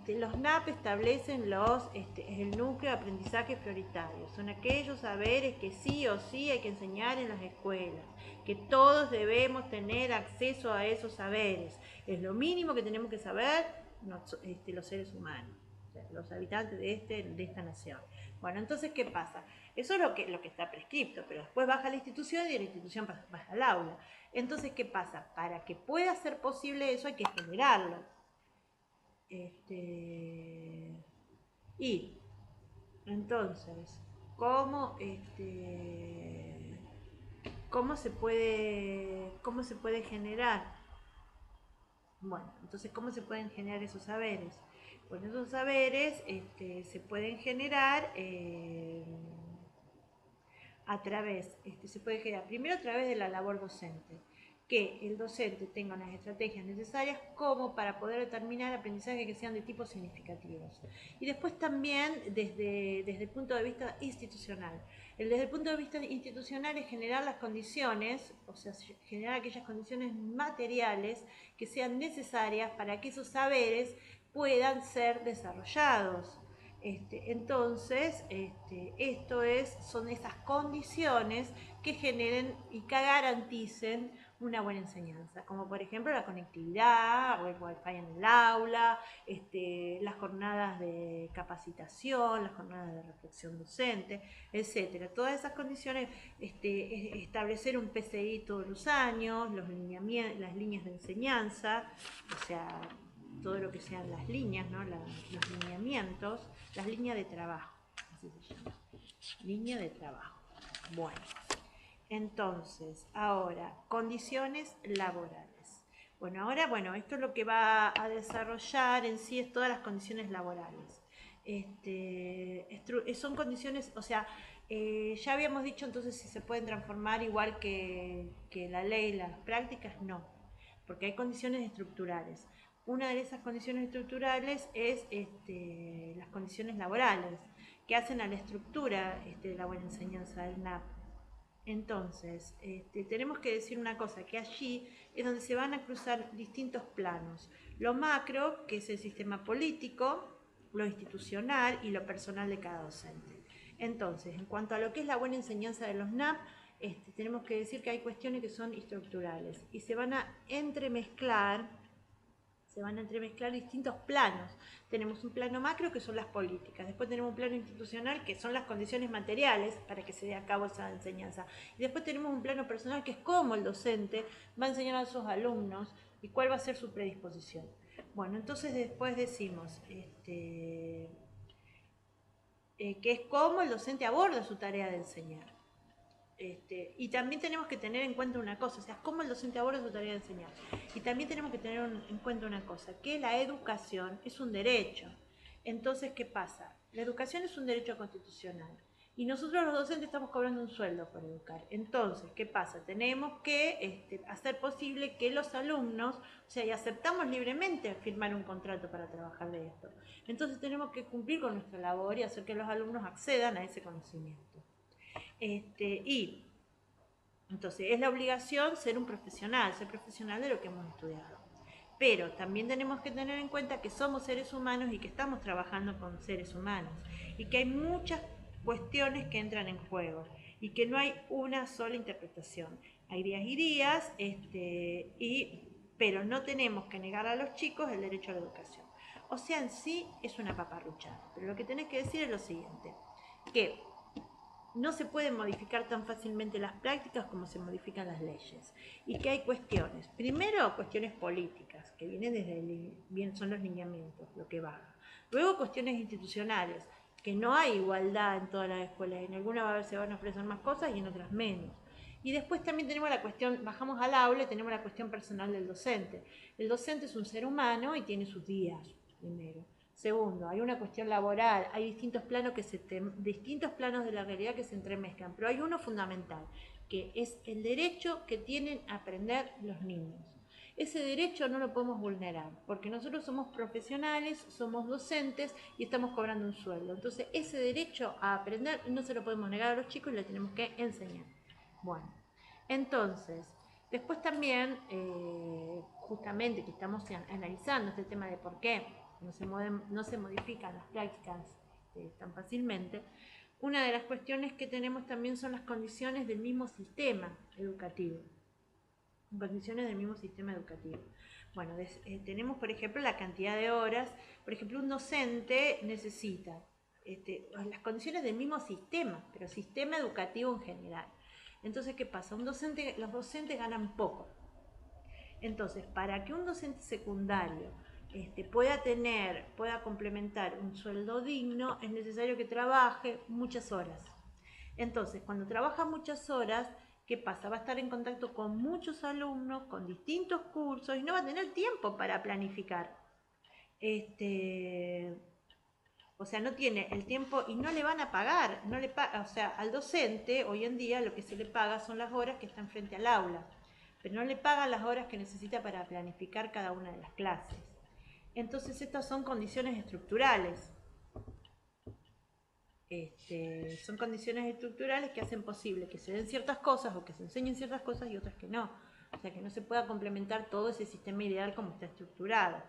Los NAP establecen el núcleo de aprendizaje prioritario. Son aquellos saberes que sí o sí hay que enseñar en las escuelas, que todos debemos tener acceso a esos saberes. Es lo mínimo que tenemos que saber los seres humanos, o sea, los habitantes de esta nación. Bueno, entonces, ¿qué pasa? Eso es lo que está prescripto, pero después baja la institución y de la institución baja al aula. Entonces, ¿qué pasa? Para que pueda ser posible eso hay que generarlo. Y entonces, ¿cómo se puede generar? Bueno, entonces, ¿cómo se pueden generar esos saberes? Bueno, esos saberes se pueden generar se puede generar primero a través de la labor docente, que el docente tenga unas estrategias necesarias como para poder determinar aprendizajes que sean de tipo significativos. Y después también desde el punto de vista institucional. Desde el punto de vista institucional es generar las condiciones, o sea, generar aquellas condiciones materiales que sean necesarias para que esos saberes puedan ser desarrollados. Entonces, son esas condiciones que generen y que garanticen una buena enseñanza, como por ejemplo la conectividad, o el wifi en el aula, las jornadas de capacitación, las jornadas de reflexión docente, etcétera. Todas esas condiciones, establecer un PCI todos los años, las líneas de enseñanza, o sea, todo lo que sean las líneas, ¿no? Los lineamientos, las líneas de trabajo, así se llama, línea de trabajo. Bueno, entonces, ahora, condiciones laborales. Bueno, esto es lo que va a desarrollar en sí es todas las condiciones laborales. Son condiciones, o sea, ya habíamos dicho entonces si se pueden transformar igual que la ley, las prácticas, no, porque hay condiciones estructurales. Una de esas condiciones estructurales es las condiciones laborales, que hacen a la estructura de la buena enseñanza del NAP. Entonces, tenemos que decir una cosa, que allí es donde se van a cruzar distintos planos. Lo macro, que es el sistema político, lo institucional y lo personal de cada docente. Entonces, en cuanto a lo que es la buena enseñanza de los NAP, tenemos que decir que hay cuestiones que son estructurales y se van a entremezclar distintos planos. Tenemos un plano macro que son las políticas, después tenemos un plano institucional que son las condiciones materiales para que se dé a cabo esa enseñanza, y después tenemos un plano personal que es cómo el docente va a enseñar a sus alumnos y cuál va a ser su predisposición. Bueno, entonces después decimos que es cómo el docente aborda su tarea de enseñar. Y también tenemos que tener en cuenta una cosa, o sea, cómo el docente aborda su tarea de enseñar. Y también tenemos que tener en cuenta una cosa, que la educación es un derecho. Entonces, ¿qué pasa? La educación es un derecho constitucional. Y nosotros los docentes estamos cobrando un sueldo por educar. Entonces, ¿qué pasa? Tenemos que hacer posible que los alumnos, o sea, y aceptamos libremente firmar un contrato para trabajar de esto. Entonces tenemos que cumplir con nuestra labor y hacer que los alumnos accedan a ese conocimiento. Y entonces es la obligación ser un profesional, ser profesional de lo que hemos estudiado. Pero también tenemos que tener en cuenta que somos seres humanos y que estamos trabajando con seres humanos y que hay muchas cuestiones que entran en juego y que no hay una sola interpretación. Hay días y días, pero no tenemos que negar a los chicos el derecho a la educación. O sea, en sí es una paparruchada, pero lo que tenés que decir es lo siguiente, que no se pueden modificar tan fácilmente las prácticas como se modifican las leyes. Y que hay cuestiones. Primero, cuestiones políticas, que son los lineamientos, lo que baja. Luego, cuestiones institucionales, que no hay igualdad en todas las escuelas. En algunas se van a ofrecer más cosas y en otras menos. Y después también tenemos la cuestión, bajamos al aula y tenemos la cuestión personal del docente. El docente es un ser humano y tiene sus días, primero. Segundo, hay una cuestión laboral, hay distintos planos de la realidad que se entremezclan, pero hay uno fundamental, que es el derecho que tienen a aprender los niños. Ese derecho no lo podemos vulnerar, porque nosotros somos profesionales, somos docentes y estamos cobrando un sueldo. Entonces, ese derecho a aprender no se lo podemos negar a los chicos y le tenemos que enseñar. Bueno, entonces, después también, justamente que estamos analizando este tema de por qué no se modifican las prácticas tan fácilmente, una de las cuestiones que tenemos también son las condiciones del mismo sistema educativo. Condiciones del mismo sistema educativo. Bueno, tenemos, por ejemplo, la cantidad de horas. Por ejemplo, un docente necesita las condiciones del mismo sistema, pero sistema educativo en general. Entonces, ¿qué pasa? Los docentes ganan poco. Entonces, para que un docente secundario pueda complementar un sueldo digno, es necesario que trabaje muchas horas. Entonces, cuando trabaja muchas horas, ¿qué pasa? Va a estar en contacto con muchos alumnos, con distintos cursos y no va a tener tiempo para planificar. O sea, no tiene el tiempo y no le van a pagar. O sea, al docente hoy en día lo que se le paga son las horas que están frente al aula, pero no le pagan las horas que necesita para planificar cada una de las clases. Entonces, estas son condiciones estructurales. Son condiciones estructurales que hacen posible que se den ciertas cosas o que se enseñen ciertas cosas y otras que no. O sea, que no se pueda complementar todo ese sistema ideal como está estructurado.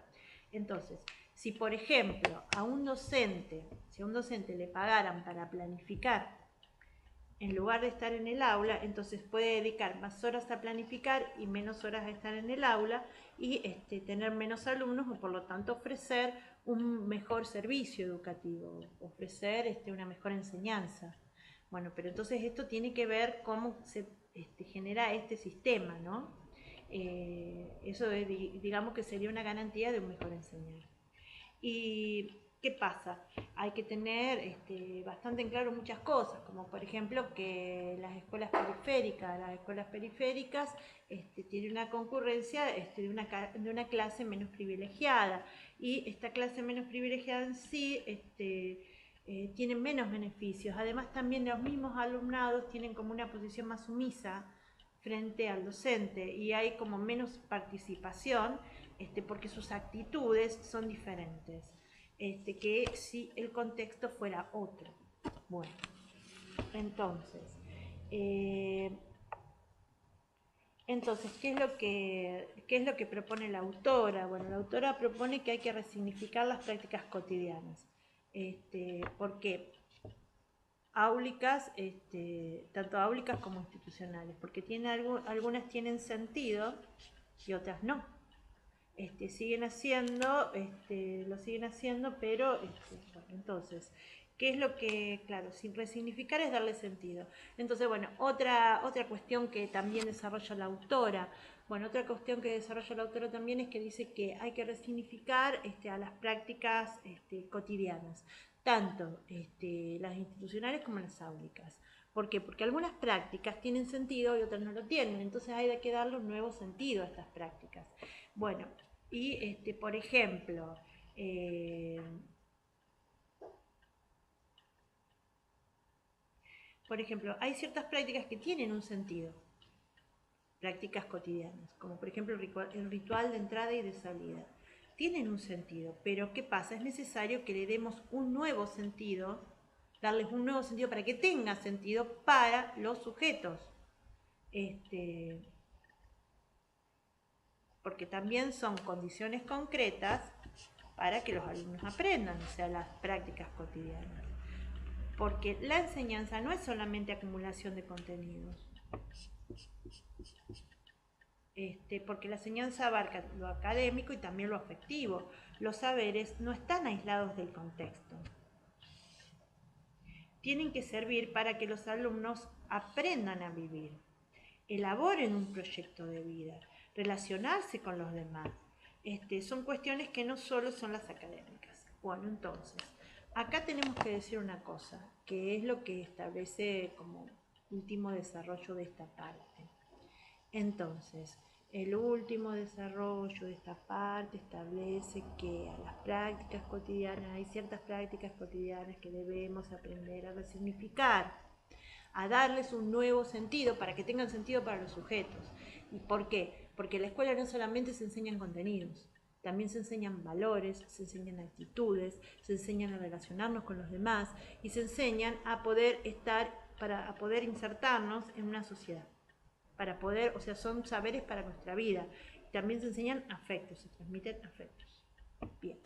Entonces, si por ejemplo a un docente le pagaran para planificar en lugar de estar en el aula, entonces puede dedicar más horas a planificar y menos horas a estar en el aula y tener menos alumnos y por lo tanto ofrecer un mejor servicio educativo, ofrecer una mejor enseñanza. Bueno, pero entonces esto tiene que ver cómo se genera este sistema, ¿no? Eso digamos que sería una garantía de un mejor enseñar. ¿Y qué pasa? Hay que tener bastante en claro muchas cosas, como por ejemplo que las escuelas periféricas tienen una concurrencia de una clase menos privilegiada y esta clase menos privilegiada en sí tiene menos beneficios. Además también los mismos alumnados tienen como una posición más sumisa frente al docente y hay como menos participación porque sus actitudes son diferentes que si el contexto fuera otro. Bueno, entonces, ¿qué es lo que propone la autora? Bueno, la autora propone que hay que resignificar las prácticas cotidianas. ¿Por qué? Tanto áulicas como institucionales, porque algunas tienen sentido y otras no. Lo siguen haciendo, pero bueno, entonces, ¿qué es lo que, claro, sin resignificar es darle sentido? Entonces, bueno, otra cuestión que también desarrolla la autora, también es que dice que hay que resignificar a las prácticas cotidianas, tanto las institucionales como las áulicas. ¿Por qué? Porque algunas prácticas tienen sentido y otras no lo tienen, entonces hay que darle un nuevo sentido a estas prácticas. Bueno, y por ejemplo, hay ciertas prácticas que tienen un sentido, prácticas cotidianas, como por ejemplo el ritual de entrada y de salida. Tienen un sentido, pero ¿qué pasa? Es necesario que le demos un nuevo sentido, darles un nuevo sentido para que tenga sentido para los sujetos. Porque también son condiciones concretas para que los alumnos aprendan, o sea, las prácticas cotidianas. Porque la enseñanza no es solamente acumulación de contenidos. Porque la enseñanza abarca lo académico y también lo afectivo. Los saberes no están aislados del contexto. Tienen que servir para que los alumnos aprendan a vivir, elaboren un proyecto de vida, relacionarse con los demás. Son cuestiones que no solo son las académicas. Bueno, entonces, acá tenemos que decir una cosa, que es lo que establece como último desarrollo de esta parte. Entonces, el último desarrollo de esta parte establece que a las prácticas cotidianas, hay ciertas prácticas cotidianas que debemos aprender a resignificar, a darles un nuevo sentido para que tengan sentido para los sujetos. ¿Y por qué? Porque en la escuela no solamente se enseñan contenidos, también se enseñan valores, se enseñan actitudes, se enseñan a relacionarnos con los demás y se enseñan a poder a poder insertarnos en una sociedad. Para poder, o sea, son saberes para nuestra vida. También se enseñan afectos, se transmiten afectos. Bien.